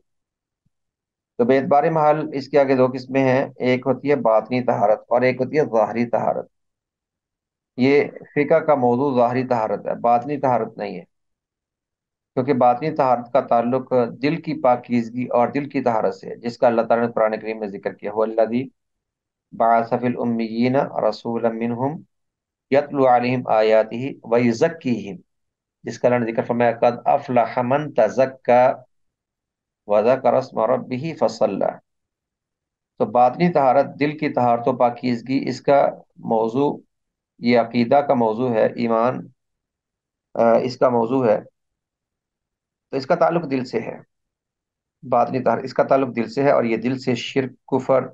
تو بے اعتبار محل اس کے آگے دو قسمیں ہیں، ایک ہوتی ہے باطنی طہارت اور ایک ہوتی ہے ظاہری طہارت. یہ فقہ کا موضوع ظاہری طہارت ہے، باطنی طہارت نہیں ہے، کیونکہ باطنی طہارت کا تعلق دل کی پاکیزگی اور دل کی طہارت سے ہے، جس کا اللہ تعالیٰ نے قرآن کریم میں ذکر کیا، هو الذی بعث فی الامیین رسولا منہم یتلو علیہم آیاتہ ویزکیہم، جس کا اللہ نے ذکر فرمایا قد افلح من تزکا وذکر اسم ربہ فصلی. تو باطنی طہارت دل کی طہارت و پاکیزگی، اس کا موضوع، یہ عقیدہ کا موضوع ہے، ایمان اس کا موضوع ہے. تو اس کا تعلق دل سے ہے. باطنی طہارت اس کا تعلق دل سے ہے، اور یہ دل سے شرک، کفر،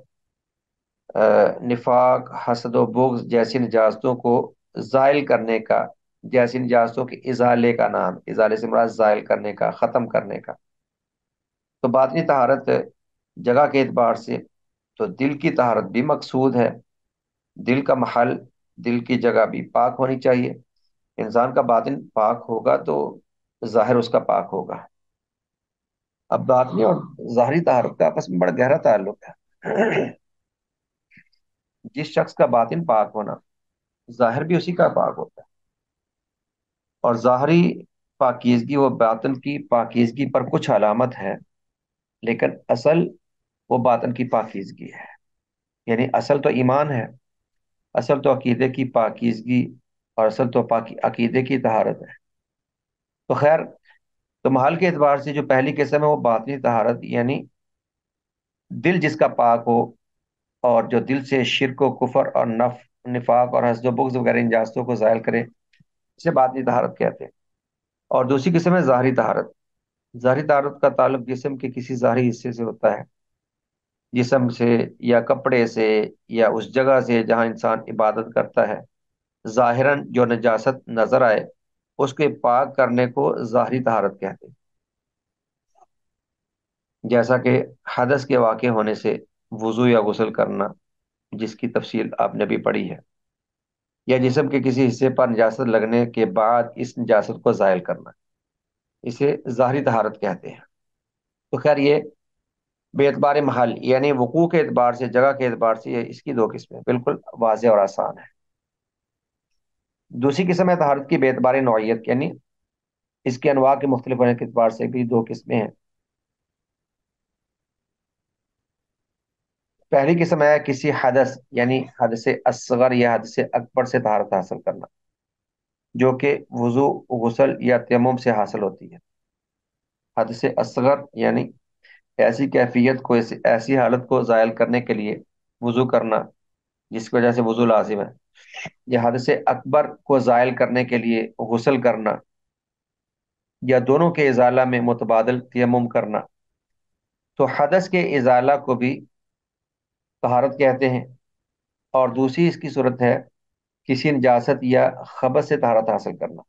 نفاق، حسد و بغض جیسی نجاستوں کو زائل کرنے کا، جیسی نجاستوں کے ازالے کا نام، ازالے سے مراد زائل کرنے کا، ختم کرنے کا. تو باطنی طہارت جگہ کے اعتبار سے تو دل کی طہارت بھی مقصود ہے. دل کا محل، دل کی جگہ بھی پاک ہونی چاہیے. انسان کا باطن پاک ہوگا تو ظاہر اس کا پاک ہوگا. اب باطنی اور ظاہری طہارت کا آپس میں بڑا گہرا تعلق ہے. جس شخص کا باطن پاک ہونا، ظاہر بھی اسی کا پاک ہوتا ہے. اور ظاہری پاکیزگی وہ باطن کی پاکیزگی پر کچھ علامت ہے، لیکن اصل وہ باطن کی پاکیزگی ہے. یعنی اصل تو ایمان ہے، اصل تو عقیدے کی پاکیزگی، اور اصل تو عقیدے کی طہارت ہے. تو خیر، تو محل کے اعتبار سے جو پہلی قسم ہے وہ باطنی طہارت، یعنی دل جس کا پاک ہو، اور جو دل سے شرک و کفر اور نفاق اور حسد و بغض وغیرہ انجاستوں کو زائل کرے، اسے باطنی طہارت کہتے ہیں. اور دوسری قسم ہے ظاہری طہارت. ظاہری طہارت کا تعلق جسم کے کسی ظاہری حصے سے ہوتا ہے، جسم سے یا کپڑے سے یا اس جگہ سے جہاں انسان عبادت کرتا ہے. ظاہراً جو نجاست نظر آئے اس کے پاک کرنے کو ظاہری طہارت کہتے ہیں. جیسا کہ حدث کے واقع ہونے سے وضو یا غسل کرنا، جس کی تفصیل آپ نے بھی پڑھی ہے، یا جسم کے کسی حصے پر نجاست لگنے کے بعد اس نجاست کو زائل کرنا، اسے ظاہری طہارت کہتے ہیں. تو خیر، یہ بے اعتبار محل یعنی وقوع کے اعتبار سے، جگہ کے اعتبار سے، یہ اس کی دو قسمیں بالکل واضح اور آسان ہے. دوسری قسم ہے طہارت کی بے اعتبار نوعیت، یعنی اس کے انواع کے مختلف ہونے کے اعتبار سے بھی دو قسمیں ہیں. پہلی قسم ہے کسی حدث یعنی حدث اصغر یا حدث اکبر سے طہارت حاصل کرنا، جو کہ وضو، غسل یا تیمم سے حاصل ہوتی ہے. حدث اصغر یعنی ایسی کیفیت کو، ایسی حالت کو زائل کرنے کے لیے وضو کرنا، جس کی وجہ سے وضو لازم ہے. یا حدث اکبر کو زائل کرنے کے لیے غسل کرنا، یا دونوں کے ازالہ میں متبادل تیمم کرنا. تو حدث کے ازالہ کو بھی طہارت کہتے ہیں. اور دوسری اس کی صورت ہے کسی نجاست یا خبث سے طہارت حاصل کرنا.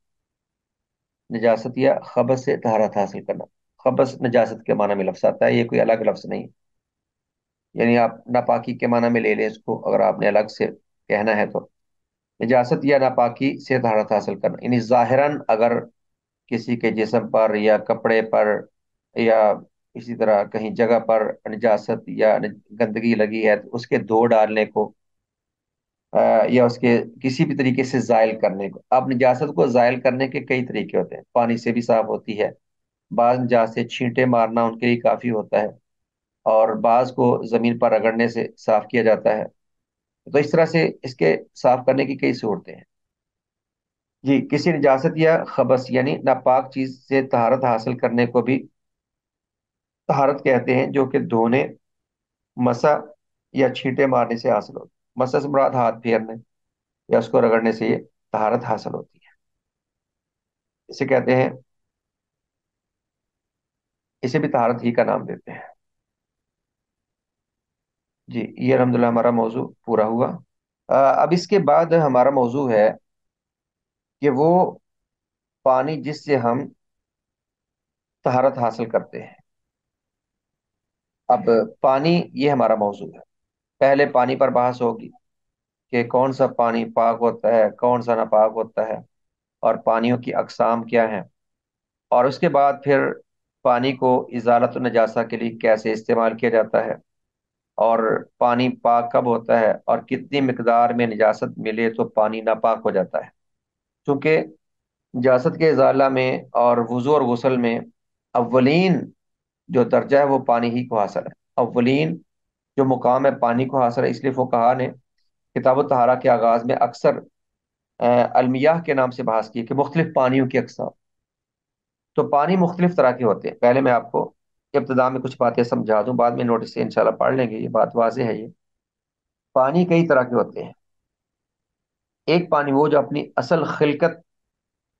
نجاست یا خبث سے طہارت حاصل کرنا. خبث نجاست کے معنی میں لفظ آتا ہے، یہ کوئی الگ لفظ نہیں. یعنی آپ ناپاکی کے معنی میں لے لیں اس کو، اگر آپ نے الگ سے کہنا ہے تو. نجاست یا ناپاکی سے طہارت حاصل کرنا، یعنی ظاہراً اگر کسی کے جسم پر یا کپڑے پر یا اسی طرح کہیں جگہ پر نجاست یا گندگی لگی ہے تو اس کے دھو ڈالنے کو، یا اس کے کسی بھی طریقے سے زائل کرنے کو. اب نجاست کو زائل کرنے کے کئی طریقے ہوتے ہیں. پانی سے بھی صاف ہوتی ہے، بعض نجاست سے چھینٹے مارنا ان کے لیے کافی ہوتا ہے، اور بعض کو زمین پر رگڑنے سے صاف کیا جاتا ہے. تو اس طرح سے اس کے صاف کرنے کی کئی صورتیں ہیں. جی، کسی نجاست یا خبث یعنی ناپاک چیز سے طہارت حاصل کرنے کو بھی طہارت کہتے ہیں، جو کہ دھونے، مسح یا چھینٹے مارنے سے حاصل ہوتی ہے. مسح سے مراد ہاتھ پھیرنے یا اس کو رگڑنے سے یہ طہارت حاصل ہوتی ہے. اسے کہتے ہیں، اسے بھی طہارت ہی کا نام دیتے ہیں. جی، یہ الحمدللہ ہمارا موضوع پورا ہوا. اب اس کے بعد ہمارا موضوع ہے کہ وہ پانی جس سے ہم طہارت حاصل کرتے ہیں. اب پانی، یہ ہمارا موضوع ہے. پہلے پانی پر بحث ہوگی، کہ کون سا پانی پاک ہوتا ہے کون سا ناپاک ہوتا ہے، اور پانیوں کی اقسام کیا ہیں، اور اس کے بعد پھر پانی کو ازالت النجاسہ کے لیے کیسے استعمال کیا جاتا ہے، اور پانی پاک کب ہوتا ہے، اور کتنی مقدار میں نجاست ملے تو پانی ناپاک ہو جاتا ہے۔ چونکہ نجاست کے ازالہ میں اور وضو اور غسل میں اولین جو درجہ ہے وہ پانی ہی کو حاصل ہے، اولین جو مقام ہے پانی کو حاصل ہے۔ اس لیے فقہا نے کتاب الطہارہ کے آغاز میں اکثر المیہ کے نام سے بحث کی کہ مختلف پانیوں کی اقسام۔ تو پانی مختلف طرح کے ہوتے ہیں۔ پہلے میں آپ کو ابتدا میں کچھ باتیں سمجھا دوں، بعد میں نوٹس سے انشاءاللہ پڑھ لیں گے، یہ بات واضح ہے۔ یہ پانی کئی طرح کے ہوتے ہیں۔ ایک پانی وہ جو اپنی اصل خلقت،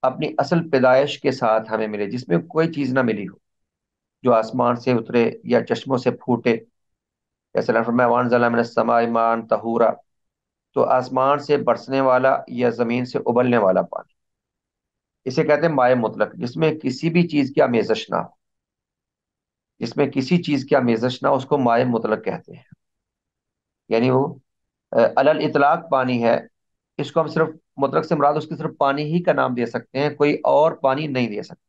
اپنی اصل پیدائش کے ساتھ ہمیں ملے، جس میں کوئی چیز نہ ملی ہو، جو آسمان سے اترے یا چشموں سے پھوٹے، جیسے اللہ نے فرمایا وَأَنزَلْنَا مِنَ السَّمَاءِ مَاءً طَهُورًا، تو آسمان سے برسنے والا یا زمین سے ابلنے والا پانی، اسے کہتے ہیں مائع مطلق، جس میں کسی بھی چیز کی آمیزش نہ ہو، جس میں کسی چیز کی آمیزش نہ ہو، اس کو مائع مطلق کہتے ہیں۔ یعنی وہ علی الاطلاق پانی ہے، اس کو ہم صرف مطلق سے مراد اس کی صرف پانی ہی کا نام دے سکتے ہیں، کوئی اور پانی نہیں دے سکتے۔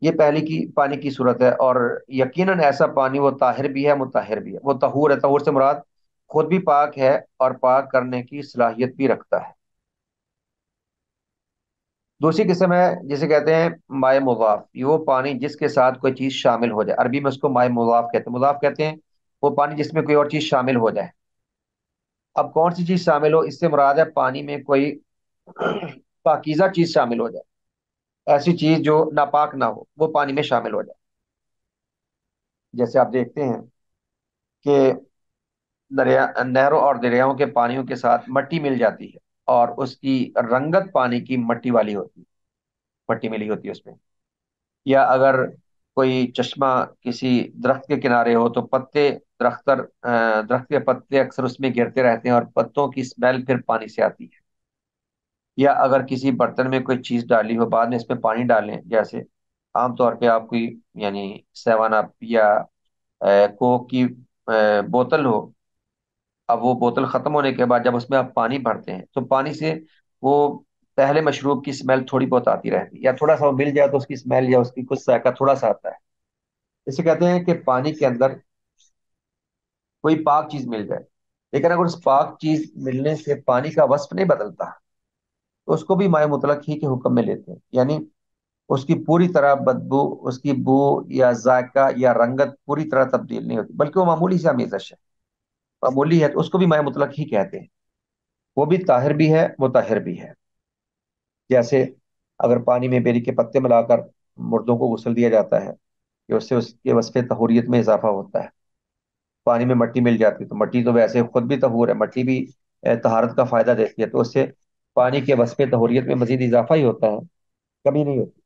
یہ پہلی کی پانی کی صورت ہے۔ اور یقیناً ایسا پانی وہ طاہر بھی ہے مطہر بھی ہے، وہ طہور ہے، طہور سے مراد خود بھی پاک ہے اور پاک کرنے کی صلاحیت بھی رکھتا ہے۔ دوسری قسم ہے جسے کہتے ہیں مائع مضاف، یہ وہ پانی جس کے ساتھ کوئی چیز شامل ہو جائے، عربی میں اس کو مائع مضاف کہتے ہیں۔ مضاف کہتے ہیں وہ پانی جس میں کوئی اور چیز شامل ہو جائے۔ اب کون سی چیز شامل ہو، اس سے مراد ہے پانی میں کوئی پاکیزہ چیز شامل ہو جائے، ایسی چیز جو ناپاک نہ ہو وہ پانی میں شامل ہو جائے۔ جیسے آپ دیکھتے ہیں کہ نہروں اور دریاؤں کے پانیوں کے ساتھ مٹی مل جاتی ہے، اور اس کی رنگت پانی کی مٹی والی ہوتی ہے، مٹی ملی ہوتی ہے اس میں۔ یا اگر کوئی چشمہ کسی درخت کے کنارے ہو تو درخت کے پتے اکثر اس میں گرتے رہتے ہیں، اور پتوں کی اسمیل پھر پانی سے آتی ہے۔ یا اگر کسی برتن میں کوئی چیز ڈالی ہو، بعد میں اس میں پانی ڈالیں، جیسے عام طور پہ آپ کوئی یعنی سیون اپ یا کوک کی بوتل ہو، اب وہ بوتل ختم ہونے کے بعد جب اس میں آپ پانی بھرتے ہیں تو پانی سے وہ پہلے مشروب کی اسمیل تھوڑی بہت آتی رہتی ہے، یا تھوڑا سا وہ مل جائے تو اس کی اسمیل یا اس کی کچھ ذائقہ تھوڑا سا آتا ہے۔ اسے کہتے ہیں کہ پانی کے اندر کوئی پاک چیز مل جائے، لیکن اگر اس پاک چیز ملنے سے پانی کا وصف نہیں بدلتا تو اس کو بھی مائع مطلق ہی کے حکم میں لیتے ہیں۔ یعنی اس کی پوری طرح بدبو، اس کی بو یا ذائقہ یا رنگت پوری طرح تبدیل نہیں ہوتی، بلکہ وہ معمولی سے آمیزش ہے، معمولی ہے، تو اس کو بھی مائع مطلق ہی کہتے ہیں۔ وہ بھی طاہر بھی ہے مطہر بھی ہے۔ جیسے اگر پانی میں بیری کے پتے ملا کر مردوں کو غسل دیا جاتا ہے کہ اس سے اس کے وصف طہوریت میں اضافہ ہوتا ہے۔ پانی میں مٹی مل جاتی ہے تو مٹی تو ویسے خود بھی طہور ہے، مٹی بھی طہارت کا فائدہ دیتی ہے، تو اس سے پانی کے وصف طہوریت میں مزید اضافہ ہی ہوتا ہے، کمی نہیں ہوتی۔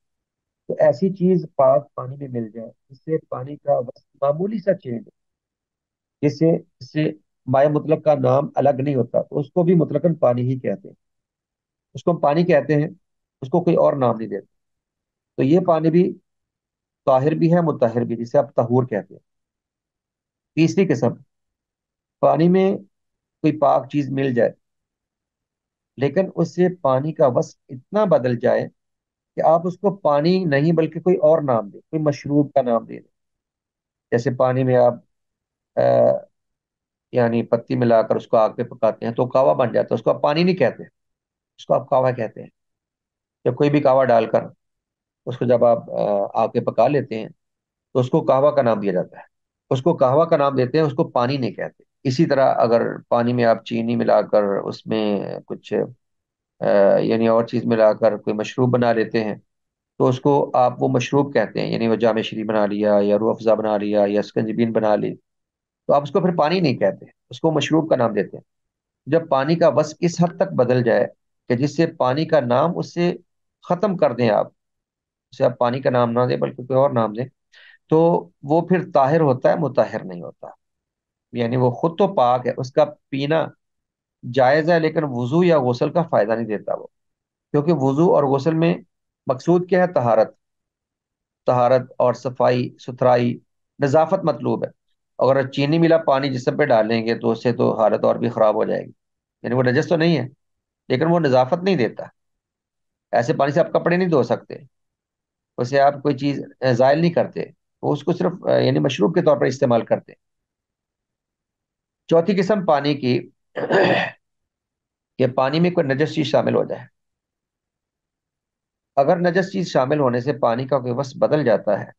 تو ایسی چیز پاک پانی میں مل جائے جس سے پانی کا وصف معمولی سا چینج ہو، جس سے مائع مطلق کا نام الگ نہیں ہوتا، تو اس کو بھی مطلقاً پانی ہی کہتے ہیں، اس کو ہم پانی کہتے ہیں، اس کو کوئی اور نام نہیں دیتے۔ تو یہ پانی بھی طاہر بھی ہے مطہر بھی، جسے آپ طہور کہتے ہیں۔ تیسری قسم، پانی میں کوئی پاک چیز مل جائے لیکن اس سے پانی کا وصف اتنا بدل جائے کہ آپ اس کو پانی نہیں بلکہ کوئی اور نام دیں، کوئی مشروب کا نام دے دیں۔ جیسے پانی میں آپ یعنی پتی ملا کر اس کو آگ پہ پکاتے ہیں تو کاوا بن جاتا ہے، اس کو آپ پانی نہیں کہتے، اس کو آپ کاوا کہتے ہیں۔ جب کوئی بھی کاوا ڈال کر اس کو جب آپ آگ پہ پکا لیتے ہیں تو اس کو کاوا کا نام دیا جاتا ہے، اس کو کاوا کا نام دیتے ہیں، اس کو پانی نہیں کہتے۔ اسی طرح اگر پانی میں آپ چینی ملا کر اس میں کچھ یعنی اور چیز ملا کر کوئی مشروب بنا لیتے ہیں تو اس کو آپ وہ مشروب کہتے ہیں، یعنی وہ جام شیرین بنا لیا یا روح افزا بنا لیا یا اسکنجبین بنا لی، تو آپ اس کو پھر پانی نہیں کہتے، اس کو مشروب کا نام دیتے ہیں۔ جب پانی کا وصف اس حد تک بدل جائے کہ جس سے پانی کا نام اس سے ختم کر دیں، آپ اسے آپ پانی کا نام نہ دیں بلکہ کوئی اور نام دیں، تو وہ پھر طاہر ہوتا ہے مطہر نہیں ہوتا۔ یعنی وہ خود تو پاک ہے، اس کا پینا جائز ہے، لیکن وضو یا غسل کا فائدہ نہیں دیتا وہ، کیونکہ وضو اور غسل میں مقصود کیا ہے؟ طہارت، طہارت اور صفائی ستھرائی، نظافت مطلوب ہے۔ اگر چینی ملا پانی جسم پہ ڈالیں گے تو اس سے تو حالت اور بھی خراب ہو جائے گی، یعنی وہ نجس تو نہیں ہے لیکن وہ نظافت نہیں دیتا. ایسے پانی سے آپ کپڑے نہیں دھو سکتے، اسے آپ کوئی چیز زائل نہیں کرتے، وہ اس کو صرف یعنی مشروب کے طور پر استعمال کرتے. چوتھی قسم پانی کی کہ پانی میں کوئی نجس چیز شامل ہو جائے. اگر نجس چیز شامل ہونے سے پانی کا کوئی وصف بدل جاتا ہے،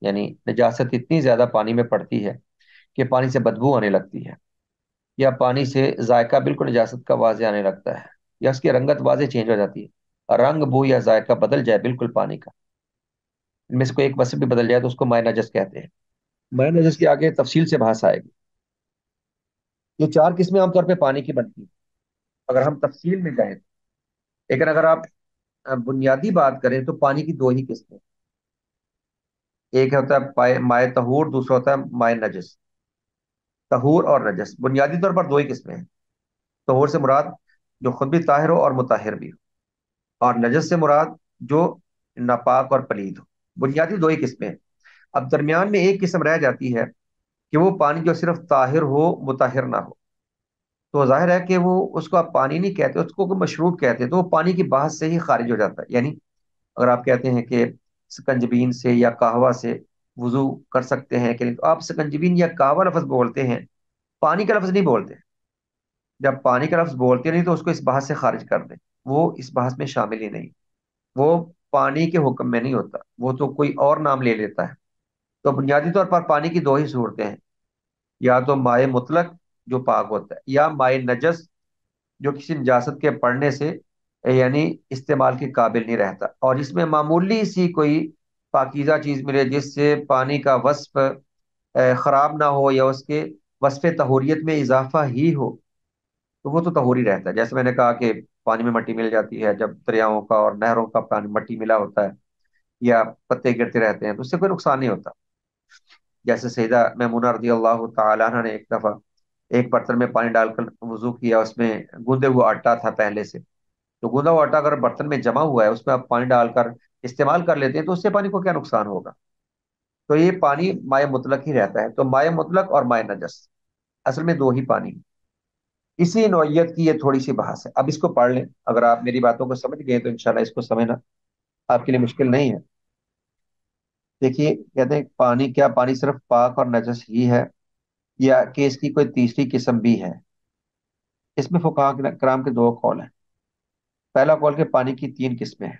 یعنی نجاست اتنی زیادہ پانی میں پڑتی ہے کہ پانی سے بدبو آنے لگتی ہے، یا پانی سے ذائقہ بالکل نجاست کا واضح آنے لگتا ہے، یا اس کی رنگت واضح چینج ہو جاتی ہے، رنگ بو یا ذائقہ بدل جائے بالکل پانی کا، ان میں سے کوئی ایک وصف بھی بدل جائے تو اس کو مائع نجس کہتے ہیں. مائع نجس کی آگے تفصیل سے بحث آئے گی. یہ چار قسمیں عام طور پہ پانی کی بنتی ہیں اگر ہم تفصیل میں جائیں. لیکن اگر آپ بنیادی بات کریں تو پانی کی دو ہی قسمیں، ایک ہوتا ہے مائع طہور، دوسرا ہوتا ہے مائع نجس. طہور اور نجس بنیادی طور پر دو ہی قسمیں ہیں. طہور سے مراد جو خود بھی طاہر ہو اور مطہر بھی ہو، اور نجس سے مراد جو ناپاک اور پلید ہو. بنیادی دو ہی قسمیں ہیں. اب درمیان میں ایک قسم رہ جاتی ہے کہ وہ پانی جو صرف طاہر ہو مطہر نہ ہو. تو ظاہر ہے کہ وہ اس کو آپ پانی نہیں کہتے، اس کو کوئی مشروب کہتے ہیں، تو وہ پانی کی بحث سے ہی خارج ہو جاتا ہے. یعنی اگر آپ کہتے ہیں کہ سکنجبین سے یا قہوہ سے وضو کر سکتے ہیں کہ نہیں، تو آپ سکنجبین یا قہوہ لفظ بولتے ہیں، پانی کا لفظ نہیں بولتے. جب پانی کا لفظ بولتے نہیں تو اس کو اس بحث سے خارج کر دیں، وہ اس بحث میں شامل ہی نہیں. وہ پانی کے حکم میں نہیں ہوتا، وہ تو کوئی اور نام لے لیتا ہے. تو بنیادی طور پر پانی کی دو ہی صورتیں ہیں، یا تو مائع مطلق جو پاک ہوتا ہے، یا مائع نجس جو کسی نجاست کے پڑنے سے یعنی استعمال کے قابل نہیں رہتا، اور اس میں معمولی سی کوئی پاکیزہ چیز ملے جس سے پانی کا وصف خراب نہ ہو یا اس کے وصف طہوریت میں اضافہ ہی ہو، تو وہ تو طہوری رہتا ہے. جیسے میں نے کہا کہ پانی میں مٹی مل جاتی ہے، جب دریاؤں کا اور نہروں کا پانی مٹی ملا ہوتا ہے یا پتے گرتے رہتے ہیں تو اس سے کوئی نقصان نہیں ہوتا. جیسے سیدہ میمونہ رضی اللہ تعالیٰ عنہ نے ایک دفعہ ایک برتن میں پانی ڈال کر وضو کیا، اس میں گوندے ہوا آٹا تھا پہلے سے. تو گوندا ہوا آٹا اگر برتن میں جمع ہوا ہے، اس میں آپ پانی ڈال کر استعمال کر لیتے ہیں تو اس سے پانی کو کیا نقصان ہوگا. تو یہ پانی مائع مطلق ہی رہتا ہے. تو مائع مطلق اور مائع نجس اصل میں دو ہی پانی ہیں. اسی نوعیت کی یہ تھوڑی سی بحث ہے. اب اس کو پڑھ لیں، اگر آپ میری باتوں کو سمجھ گئے تو انشاءاللہ اس کو سمجھنا آپ کے لیے مشکل نہیں ہے. دیکھیے کہتے ہیں پانی کیا پانی صرف پاک اور نجس ہی ہے، یا کہ اس کی کوئی تیسری قسم بھی ہے. اس میں فقہاء کرام کے دو قول ہیں. پہلا قول کہ پانی کی تین قسمیں ہیں.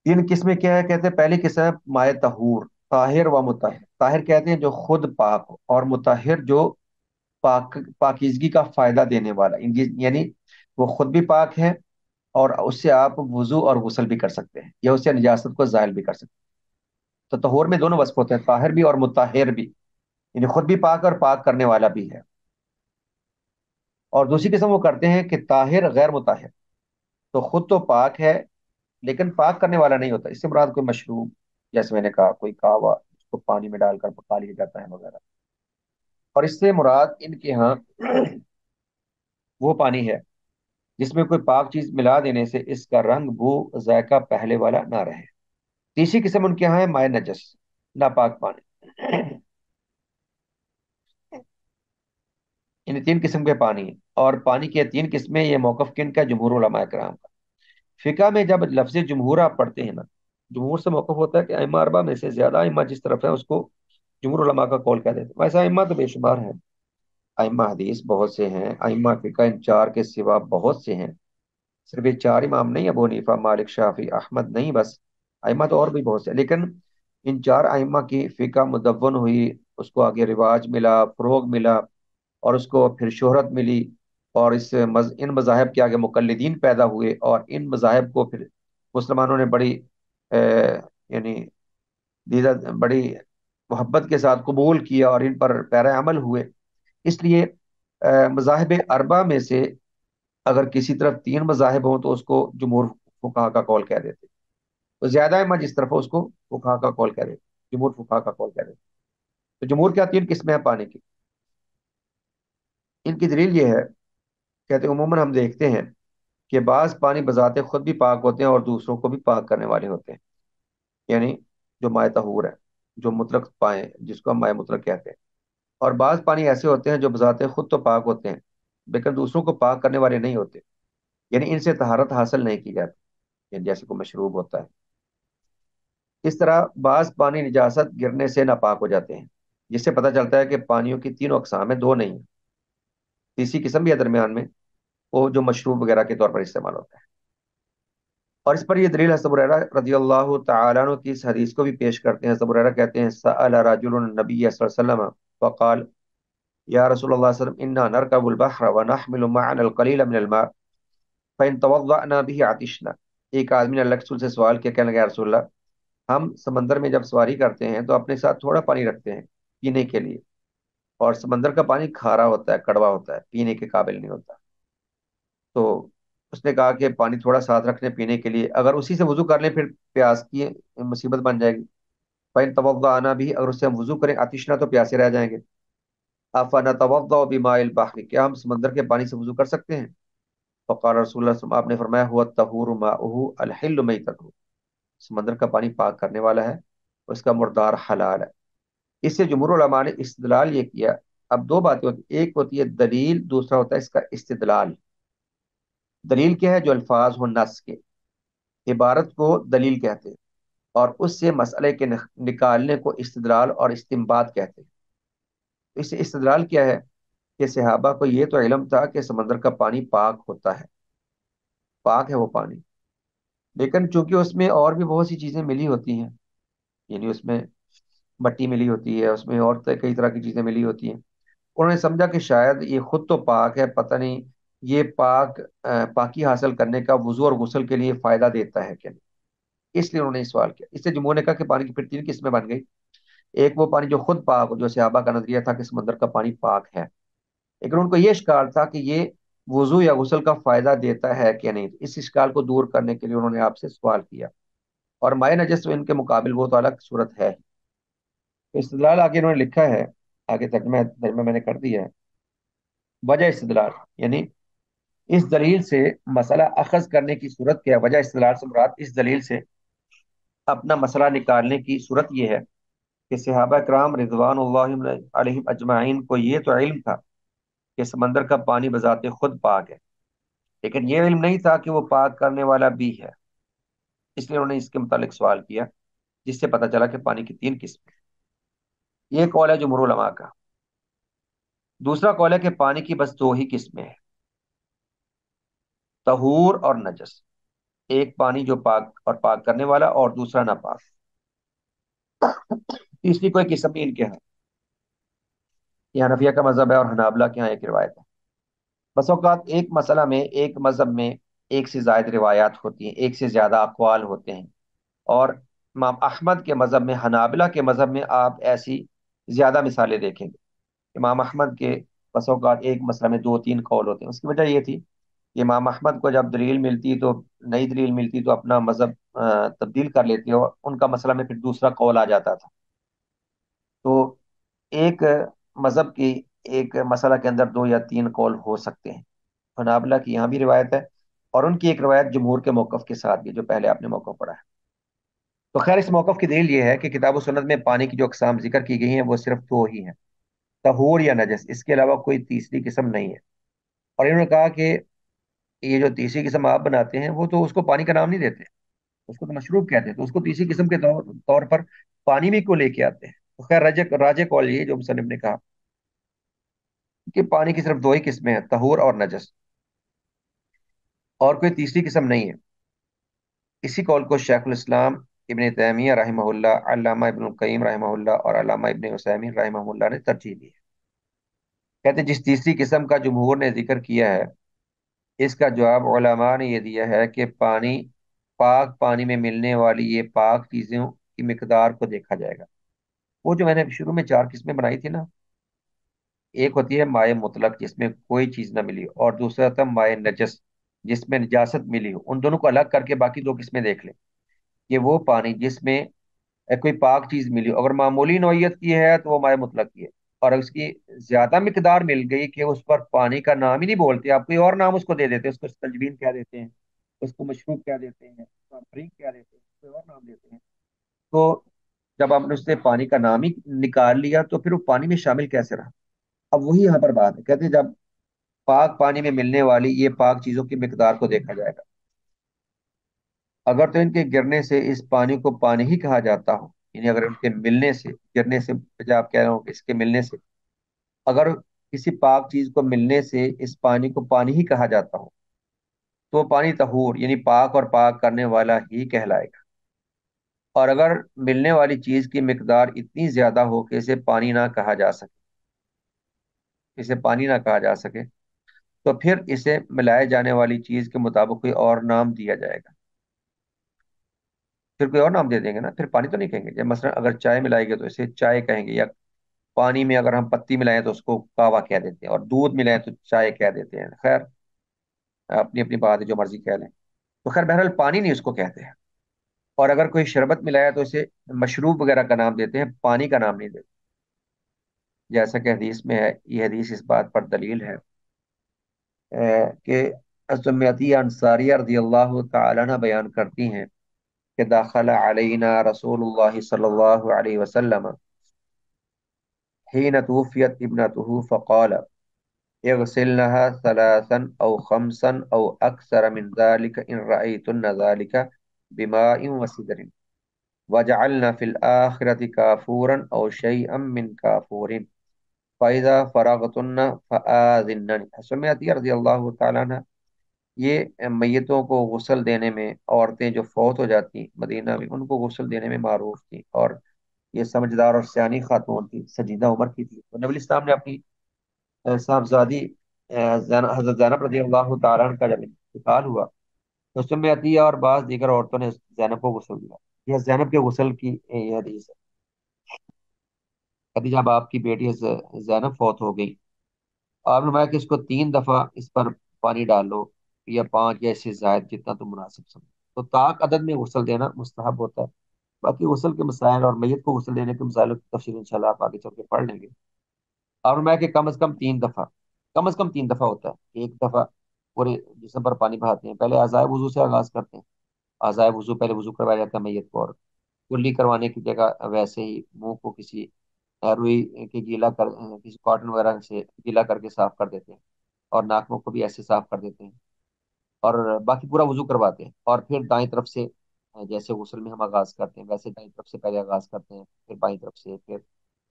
تین قسمیں کیا ہے؟ کہتے ہیں پہلی قسم ہے مائع طہور، طاہر و مطہر. طاہر کہتے ہیں جو خود پاک ہو، اور مطہر جو پاکیزگی کا فائدہ دینے والا، یعنی وہ خود بھی پاک ہے اور اس سے آپ وضو اور غسل بھی کر سکتے ہیں، یا اس سے نجاست کو زائل بھی کر سکتے ہیں. تو طہور میں دونوں وصف ہوتے ہیں، طاہر بھی اور مطہر بھی، یعنی خود بھی پاک اور پاک کرنے والا بھی ہے. اور دوسری قسم وہ کرتے ہیں کہ طاہر غیر مطہر، تو خود تو پاک ہے لیکن پاک کرنے والا نہیں ہوتا. اس سے مراد کوئی مشروب، جیسے میں نے کہا کوئی کہوا اس کو پانی میں ڈال کر پکا لیا جاتا ہے وغیرہ. اور اس سے مراد ان کے ہاں وہ پانی ہے جس میں کوئی پاک چیز ملا دینے سے اس کا رنگ بو ذائقہ پہلے والا نہ رہے. تیسری قسم ان کے ہاں ہے مائع نجس، ناپاک پانی. ان تین قسم کے پانی ہیں. اور پانی کی یہ تین قسمیں، یہ موقف کن کا؟ جمہور علماء کرام کا. فقہ میں جب لفظ جمہور آپ پڑھتے ہیں نا، جمہور سے موقف ہوتا ہے کہ ائمہ اربعہ میں سے زیادہ ائمہ جس طرف ہے اس کو جمہور علماء کا قول کہہ دیتے ہیں. ویسے ائمہ تو بے شمار ہیں، ائمہ حدیث بہت سے ہیں، ائمہ فقہ ان چار کے سوا بہت سے ہیں. صرف یہ چار امام نہیں، ابو حنیفہ مالک شافعی احمد نہیں، بس ائمہ تو اور بھی بہت سے. لیکن ان چار ائمہ کی فقہ مدون ہوئی، اس کو آگے رواج ملا، فروغ ملا، اور اس کو پھر شہرت ملی، اور ان مذاہب کے آگے مقلدین پیدا ہوئے، اور ان مذاہب کو پھر مسلمانوں نے بڑی یعنی بڑی محبت کے ساتھ قبول کیا اور ان پر پیرا عمل ہوئے. اس لیے مذاہب اربع میں سے اگر کسی طرف تین مذاہب ہوں تو اس کو جمہور فقہا کا قول کہہ دیتے. تو زیادہ ائمہ جس طرف ہو اس کو فقہا کا قول کہہ دیتے، جمہور فقہا کا قول کہہ دیتے. تو جمہور کیا تین قسمیں ہیں پانی کی. ان کی دلیل یہ ہے، کہتے ہیں عموماً ہم دیکھتے ہیں کہ بعض پانی بذات خود بھی پاک ہوتے ہیں اور دوسروں کو بھی پاک کرنے والے ہوتے ہیں، یعنی جو مائع طہور ہے. جو مطلق پائیں، جس کو ہم مائع مطلق کہتے ہیں۔ اور بعض پانی ایسے ہوتے ہیں جو بذات خود تو پاک ہوتے ہیں لیکن دوسروں کو پاک کرنے والے نہیں ہوتے، یعنی ان سے طہارت حاصل نہیں کی جاتی، یعنی جیسے کوئی مشروب ہوتا ہے۔ اس طرح بعض پانی نجاست گرنے سے ناپاک ہو جاتے ہیں، جس سے پتہ چلتا ہے کہ پانیوں کی تینوں اقسام ہیں، دو نہیں ہیں۔ تیسری قسم بھی ہے درمیان میں، وہ جو مشروب وغیرہ کے طور پر استعمال ہوتا ہے۔ اور اس پر یہ دلیل حضرت ابو ہریرہ رضی اللہ تعالیٰ عنہ کی اس حدیث کو بھی پیش کرتے ہیں۔ حضرت ابو ہریرہ کہتے ہیں سأل رجل النبی صلی اللہ علیہ وسلم فقال یا رسول اللہ صلی اللہ علیہ وسلم انا نرکب البحر ونحمل معنا القلیل من الماء فإن توضأنا به عطشنا۔ ایک آدمی نے اللہ کے رسول سے سوال کیا، کہنے لگا یا رسول اللہ، ہم سمندر میں جب سواری کرتے ہیں تو اپنے ساتھ تھوڑا پانی رکھتے ہیں پینے کے لیے، اور سمندر کا پانی کھارا ہوتا ہے، کڑوا ہوتا ہے، پینے کے قابل نہیں ہوتا۔ تو اس نے کہا کہ پانی تھوڑا ساتھ رکھنے پینے کے لیے، اگر اسی سے وضو کر لیں پھر پیاس کی مصیبت بن جائے گی۔ فَإِن تَوَضَّأْنَا بِهِ، اگر اس سے ہم وضو کریں عطشنا تو پیاسے رہ جائیں گے۔ أَفَنَتَوَضَّأُ بِمَاءِ الْبَحْرِ، کیا ہم سمندر کے پانی سے وضو کر سکتے ہیں؟ فقال رسول اللہ صلی اللہ علیہ وسلم، آپ نے فرمایا هُوَ الطَّهُورُ مَاؤُهُ الْحِلُّ مَيْتَتُهُ، سمندر کا پانی پاک کرنے والا ہے، اس کا مردار حلال ہے۔ اس سے جمہور علماء نے استدلال یہ کیا۔ اب دو باتیں ہوتی، ایک ہوتی ہے دلیل، دوسرا ہوتا ہے اس کا استدلال۔ دلیل کیا ہے؟ جو الفاظ ہو نص کے، عبارت کو دلیل کہتے ہیں، اور اس سے مسئلے کے نکالنے کو استدلال اور استنباط کہتے ہیں۔ اس سے استدلال کیا ہے کہ صحابہ کو یہ تو علم تھا کہ سمندر کا پانی پاک ہوتا ہے، پاک ہے وہ پانی، لیکن چونکہ اس میں اور بھی بہت سی چیزیں ملی ہوتی ہیں، یعنی اس میں مٹی ملی ہوتی ہے، اس میں اور کئی طرح کی چیزیں ملی ہوتی ہیں، انہوں نے سمجھا کہ شاید یہ خود تو پاک ہے، پتہ نہیں یہ پاکی حاصل کرنے کا وضو اور غسل کے لیے فائدہ دیتا ہے کہ نہیں، اس لیے انہوں نے یہ سوال کیا۔ اس سے جمہور نے کہا کہ پانی کی پھر تین قسمیں بن گئی۔ ایک وہ پانی جو خود پاک ہو، جو صحابہ کا نظریہ تھا کہ سمندر کا پانی پاک ہے، لیکن ان کو یہ اشکال تھا کہ یہ وضو یا غسل کا فائدہ دیتا ہے کہ نہیں۔ اس اشکال کو دور کرنے کے لیے انہوں نے آپ سے سوال کیا، اور مائع نجس تو ان کے مقابل وہ تو الگ صورت ہے۔ تو استدلال آگے انہوں نے لکھا ہے، آگے ترجمہ میں نے کر دیا ہے۔ وجہ استدلال، یعنی اس دلیل سے مسئلہ اخذ کرنے کی صورت کیا ہے؟ وجہ استدلال سے مراد اس دلیل سے اپنا مسئلہ نکالنے کی صورت یہ ہے کہ صحابہ کرام رضوان اللہ علیہم اجمعین کو یہ تو علم تھا کہ سمندر کا پانی بذات خود پاک ہے، لیکن یہ علم نہیں تھا کہ وہ پاک کرنے والا بھی ہے، اس لیے انہوں نے اس کے متعلق سوال کیا، جس سے پتہ چلا کہ پانی کی تین قسمیں ہیں۔ یہ قول ہے جمہور علماء کا۔ دوسرا قول ہے کہ پانی کی بس دو ہی قسمیں ہیں، طہور اور نجس۔ ایک پانی جو پاک اور پاک کرنے والا، اور دوسرا ناپاک۔ تیسری کوئی قسم نہیں ان کے ہاں، یہ حنفیہ کا مذہب ہے اور حنابلہ کے ہاں ایک روایت ہے۔ بس اوقات ایک مسئلہ میں ایک مذہب میں ایک سے زائد روایات ہوتی ہیں، ایک سے زیادہ اقوال ہوتے ہیں، اور امام احمد کے مذہب میں، حنابلہ کے مذہب میں آپ ایسی زیادہ مثالیں دیکھیں گے۔ امام احمد کے بس اوقات ایک مسئلہ میں دو تین قول ہوتے ہیں۔ اس کی وجہ یہ تھی کہ امام احمد کو جب دلیل ملتی تو نئی دلیل ملتی تو اپنا مذہب تبدیل کر لیتے، اور ان کا مسئلہ میں پھر دوسرا قول آ جاتا تھا۔ تو ایک مذہب کی ایک مسئلہ کے اندر دو یا تین قول ہو سکتے ہیں۔ حنابلہ کی یہاں بھی روایت ہے، اور ان کی ایک روایت جمہور کے موقف کے ساتھ بھی، جو پہلے آپ نے موقف پڑھا ہے۔ تو خیر اس موقف کی دلیل یہ ہے کہ کتاب و سنت میں پانی کی جو اقسام ذکر کی گئی ہیں وہ صرف دو ہی ہیں، طہور یا نجس، اس کے علاوہ کوئی تیسری قسم نہیں ہے۔ اور انہوں نے کہا کہ یہ جو تیسری قسم آپ بناتے ہیں وہ تو اس کو پانی کا نام نہیں دیتے، اس کو تو مشروب کہتے ہیں، تو اس کو تیسری قسم کے طور پر پانی بھی کو لے کے آتے ہیں۔ تو خیر راجہ قول یہ جو مصنف نے کہا کہ پانی کی صرف دو ہی قسمیں ہیں، طہور اور نجس، اور کوئی تیسری قسم نہیں ہے۔ اسی قول کو شیخ الاسلام ابن تیمیہ رحمہ اللہ، علامہ ابن القیم رحمہ اللہ اور علامہ ابن عثیمین رحمہ اللہ نے ترجیح دی ہے۔ کہتے ہیں جس تیسری قسم کا جمہور نے ذکر کیا ہے، اس کا جواب علماء نے یہ دیا ہے کہ پاک پانی میں ملنے والی یہ پاک چیزوں کی مقدار کو دیکھا جائے گا۔ وہ جو میں نے شروع میں چار قسمیں بنائی تھی نا، ایک ہوتی ہے مائع مطلق جس میں کوئی چیز نہ ملی، اور دوسرا تھا مائع نجس جس میں نجاست ملی ہو۔ ان دونوں کو الگ کر کے باقی دو قسمیں دیکھ لیں، کہ وہ پانی جس میں کوئی پاک چیز ملی ہو، اگر معمولی نوعیت کی ہے تو وہ مائع مطلق کی ہے، اور اگر اس کی زیادہ مقدار مل گئی کہ اس پر پانی کا نام ہی نہیں بولتے، آپ کوئی اور نام اس کو دے دیتے، اس کو تجوین کیا دیتے ہیں، اس کو مشروب کیا دیتے ہیں، اس کو ڈرنک کیا دیتے ہیں، کوئی اور نام دیتے ہیں، تو جب آپ نے اس سے پانی کا نام ہی نکال لیا تو پھر وہ پانی میں شامل کیسے رہا؟ اب وہی یہاں پر بات ہے، کہتے ہیں جب پاک پانی میں ملنے والی یہ پاک چیزوں کی مقدار کو دیکھا جائے گا، اگر تو ان کے گرنے سے اس پانی کو پانی ہی کہا جاتا ہو، یعنی اگر ان کے ملنے سے، گرنے سے بجائے آپ کہہ رہے ہو کہ اس کے ملنے سے، اگر کسی پاک چیز کو ملنے سے اس پانی کو پانی ہی کہا جاتا ہو تو وہ پانی طہور یعنی پاک اور پاک کرنے والا ہی کہلائے گا، اور اگر ملنے والی چیز کی مقدار اتنی زیادہ ہو کہ اسے پانی نہ کہا جا سکے، اسے پانی نہ کہا جا سکے، تو پھر اسے ملائے جانے والی چیز کے مطابق کوئی اور نام دیا جائے گا، پھر کوئی اور نام دے دیں گے نا، پھر پانی تو نہیں کہیں گے۔ جب مثلا اگر چائے ملائے گے تو اسے چائے کہیں گے، یا پانی میں اگر ہم پتی ملائیں تو اس کو کہوا کہہ دیتے ہیں، اور دودھ ملائیں تو چائے کہہ دیتے ہیں، خیر اپنی اپنی بات ہے، جو مرضی کہہ لیں، تو خیر بہرحال پانی نہیں اس کو کہتے ہیں۔ اور اگر کوئی شربت ملایا تو اسے مشروب وغیرہ کا نام دیتے ہیں، پانی کا نام نہیں دیتے، جیسا کہ حدیث میں ہے۔ یہ حدیث اس بات پر دلیل ہے کہ سمیتی انصاریہ رضی اللہ تعالی عنہ بیان کرتی ہیں کہ داخل علینا رسول اللہ صلی اللہ علیہ وسلم حين توفيت ابنته فقال اغسلنها ثلاثا أو خمسا أو أكثر من ذلك إن رأيتن ذلك بماء وسدر وجعلنا في الآخرة كافورا أو شيئا من كافور فَإِذَا فَرَغْتُنَّ فَآذِنَّنِ۔ حسمیت رضی اللہ تعالیٰ عنہ یہ میتوں کو غسل دینے میں، عورتیں جو فوت ہو جاتی مدینہ میں ان کو غسل دینے میں معروف تھی، اور یہ سمجھدار اور سیانی خاتون تھی، سجیدہ عمر کی تھی، تو نبی اسلام نے اپنی صاحبزادی حضرت زینب رضی اللہ تعالیٰ عنہ کا جب انتقال ہوا تو سمیتیہ اور بعض دیگر عورتوں نے زینب کو غسل دیا۔ یہ زینب کے غسل کی یہ حدیث ہے۔ کہتی جب آپ کی بیٹی زینب فوت ہو گئی، آپ نے فرمایا کہ اس کو 3 دفعہ اس پر پانی ڈالو، یا 5 یا اس سے زائد جتنا تم مناسب سمجھو۔ تو طاق عدد میں غسل دینا مستحب ہوتا ہے۔ باقی غسل کے مسائل اور میت کو غسل دینے کے مسائل کی تفصیل انشاءاللہ آپ آگے چل کے پڑھ لیں گے۔ آپ نے فرمایا کہ کم از کم 3 دفعہ، کم از کم 3 دفعہ ہوتا ہے، ایک دفعہ پورے جسم پر پانی بہاتے ہیں، پہلے اعضائے وضو سے آغاز کرتے ہیں، اعضائے وضو پہلے وضو کروایا جاتا ہے میت کو، اور کلی کروانے کی جگہ ویسے ہی منہ کو کسی روئی کے گیلا کر کسی کاٹن وغیرہ سے گیلا کر کے صاف کر دیتے ہیں، اور ناک منہ کو بھی ایسے صاف کر دیتے ہیں، اور باقی پورا وضو کرواتے ہیں، اور پھر دائیں طرف سے جیسے غسل میں ہم آغاز کرتے ہیں ویسے دائیں طرف سے پہلے آغاز کرتے ہیں، پھر بائیں طرف سے، پھر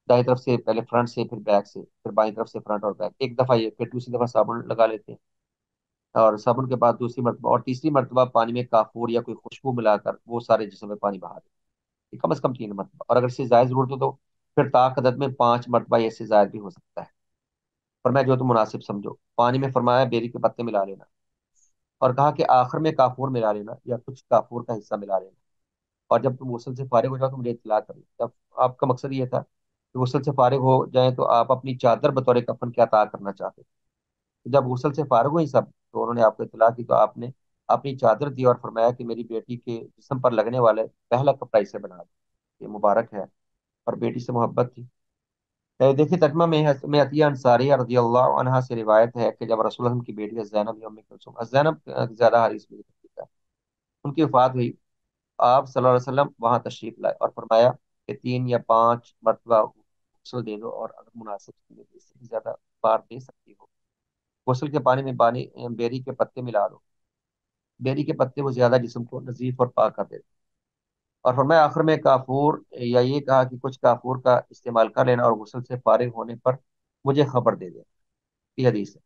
دائیں طرف سے، پہلے فرنٹ سے پھر بیک سے، پھر بائیں طرف سے فرنٹ اور بیک، ایک دفعہ یہ، پھر دوسری دفعہ صابن لگا لیتے ہیں، اور صابن کے بعد دوسری مرتبہ اور تیسری مرتبہ پانی میں کافور یا کوئی خوشبو ملا کر وہ سارے جسم میں پانی بہا دیتے ہیں، کم از کم 3 مرتبہ، اور اگر اس سے زائد ضرورت ہو تو پھر طاق عدد میں 5 مرتبہ یا اس سے زائد بھی ہو سکتا ہے۔ فرمایا جو تم مناسب سمجھو۔ پانی میں فرمایا بیری کے پتے ملا لینا، اور کہا کہ آخر میں کافور ملا لینا یا کچھ کافور کا حصہ ملا لینا، اور جب تم غسل سے فارغ ہو جاؤ تو مجھے اطلاع کریں۔ جب آپ کا مقصد یہ تھا کہ غسل سے فارغ ہو جائیں تو آپ اپنی چادر بطور کفن کیا عطا کرنا چاہتے تھے، جب غسل سے فارغ ہوئی سب تو انہوں نے آپ کو اطلاع کی، تو آپ نے اپنی چادر دی اور فرمایا کہ میری بیٹی کے جسم پر لگنے والے پہلا کپڑا اسے بنا دو، یہ مبارک ہے، اور بیٹی سے محبت تھی۔ دیکھیے ترجمہ میں عطیہ انصاریہ رضی اللہ عنہا سے روایت ہے کہ جب رسول اللہ کی بیٹی زینب یا ام کلثوم، زینب زیادہ حدیث میں ذکر کیا ہے، ان کی وفات ہوئی، آپ صلی اللہ علیہ وسلم وہاں تشریف لائے اور فرمایا کہ 3 یا 5 مرتبہ غسل دے دو، اور اگر مناسب سمجھے تو اس سے بھی زیادہ بار دے سکتی ہو۔ غسل کے پانی میں بیری کے پتے ملا دو، بیری کے پتے وہ زیادہ جسم کو نظیف اور پاک کر دیتے ہیں۔ اور فرمایا آخر میں کافور، یا یہ کہا کہ کچھ کافور کا استعمال کر لینا، اور غسل سے فارغ ہونے پر مجھے خبر دے دینا، یہ حدیث ہے۔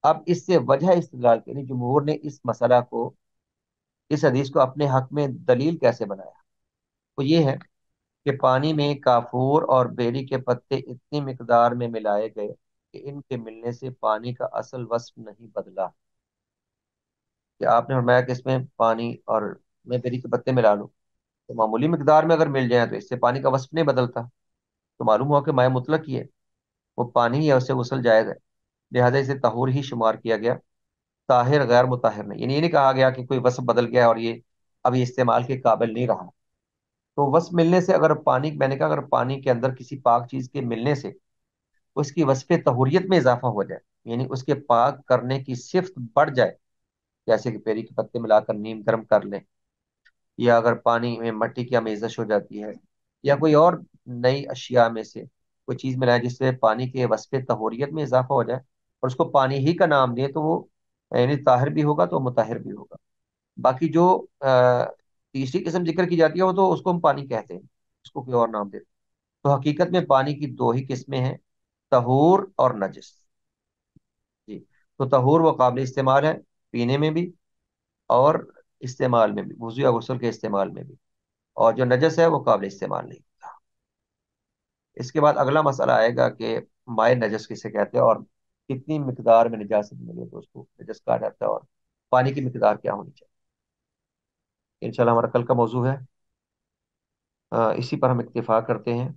اب اس سے وجہ استدلال کے لیے جمہور نے اس مسئلہ کو، اس حدیث کو اپنے حق میں دلیل کیسے بنایا، وہ یہ ہے کہ پانی میں کافور اور بیری کے پتے اتنی مقدار میں ملائے گئے کہ ان کے ملنے سے پانی کا اصل وصف نہیں بدلا، کہ آپ نے فرمایا کہ اس میں پانی اور میں بیری کے پتے ملا لوں تو معمولی مقدار میں اگر مل جائیں تو اس سے پانی کا وصف نہیں بدلتا، تو معلوم ہوا کہ مائع مطلق ہی ہے، وہ پانی ہی ہے، اس سے غسل جائز ہے، لہذا اسے طہور ہی شمار کیا گیا، طاہر غیر مطہر نہیں، یعنی یہ نہیں کہا گیا کہ کوئی وصف بدل گیا اور یہ ابھی استعمال کے قابل نہیں رہا۔ تو وصف ملنے سے اگر پانی، میں نے کہا اگر پانی کے اندر کسی پاک چیز کے ملنے سے اس کی وصف طہوریت میں اضافہ ہو جائے، یعنی اس کے پاک کرنے کی صفت بڑھ جائے، جیسے کہ پیری کے پتے ملا کر نیم گرم کر لیں، یا اگر پانی میں مٹی کی آمیزش ہو جاتی ہے، یا کوئی اور نئی اشیاء میں سے کوئی چیز ملائیں جس سے پانی کے وصف طہوریت میں اضافہ ہو جائے اور اس کو پانی ہی کا نام دیں، تو وہ یعنی طاہر بھی ہوگا تو مطہر بھی ہوگا۔ باقی جو تیسری قسم ذکر کی جاتی ہے وہ تو اس کو ہم پانی کہتے ہیں، اس کو کوئی اور نام دیتے ہیں۔ تو حقیقت میں پانی کی دو ہی قسمیں ہیں، طہور اور نجس۔ جی، تو طہور وہ قابل استعمال ہے پینے میں بھی اور استعمال میں بھی، وضو یا غسل کے استعمال میں بھی، اور جو نجس ہے وہ قابل استعمال نہیں ہوتا۔ اس کے بعد اگلا مسئلہ آئے گا کہ مائع نجس کسے کہتے ہیں، اور کتنی مقدار میں نجاست ملے تو اس کو نجس کہا جاتا ہے، اور پانی کی مقدار کیا ہونی چاہیے۔ انشاءاللہ ہمارا کل کا موضوع ہے، اسی پر ہم اکتفا کرتے ہیں۔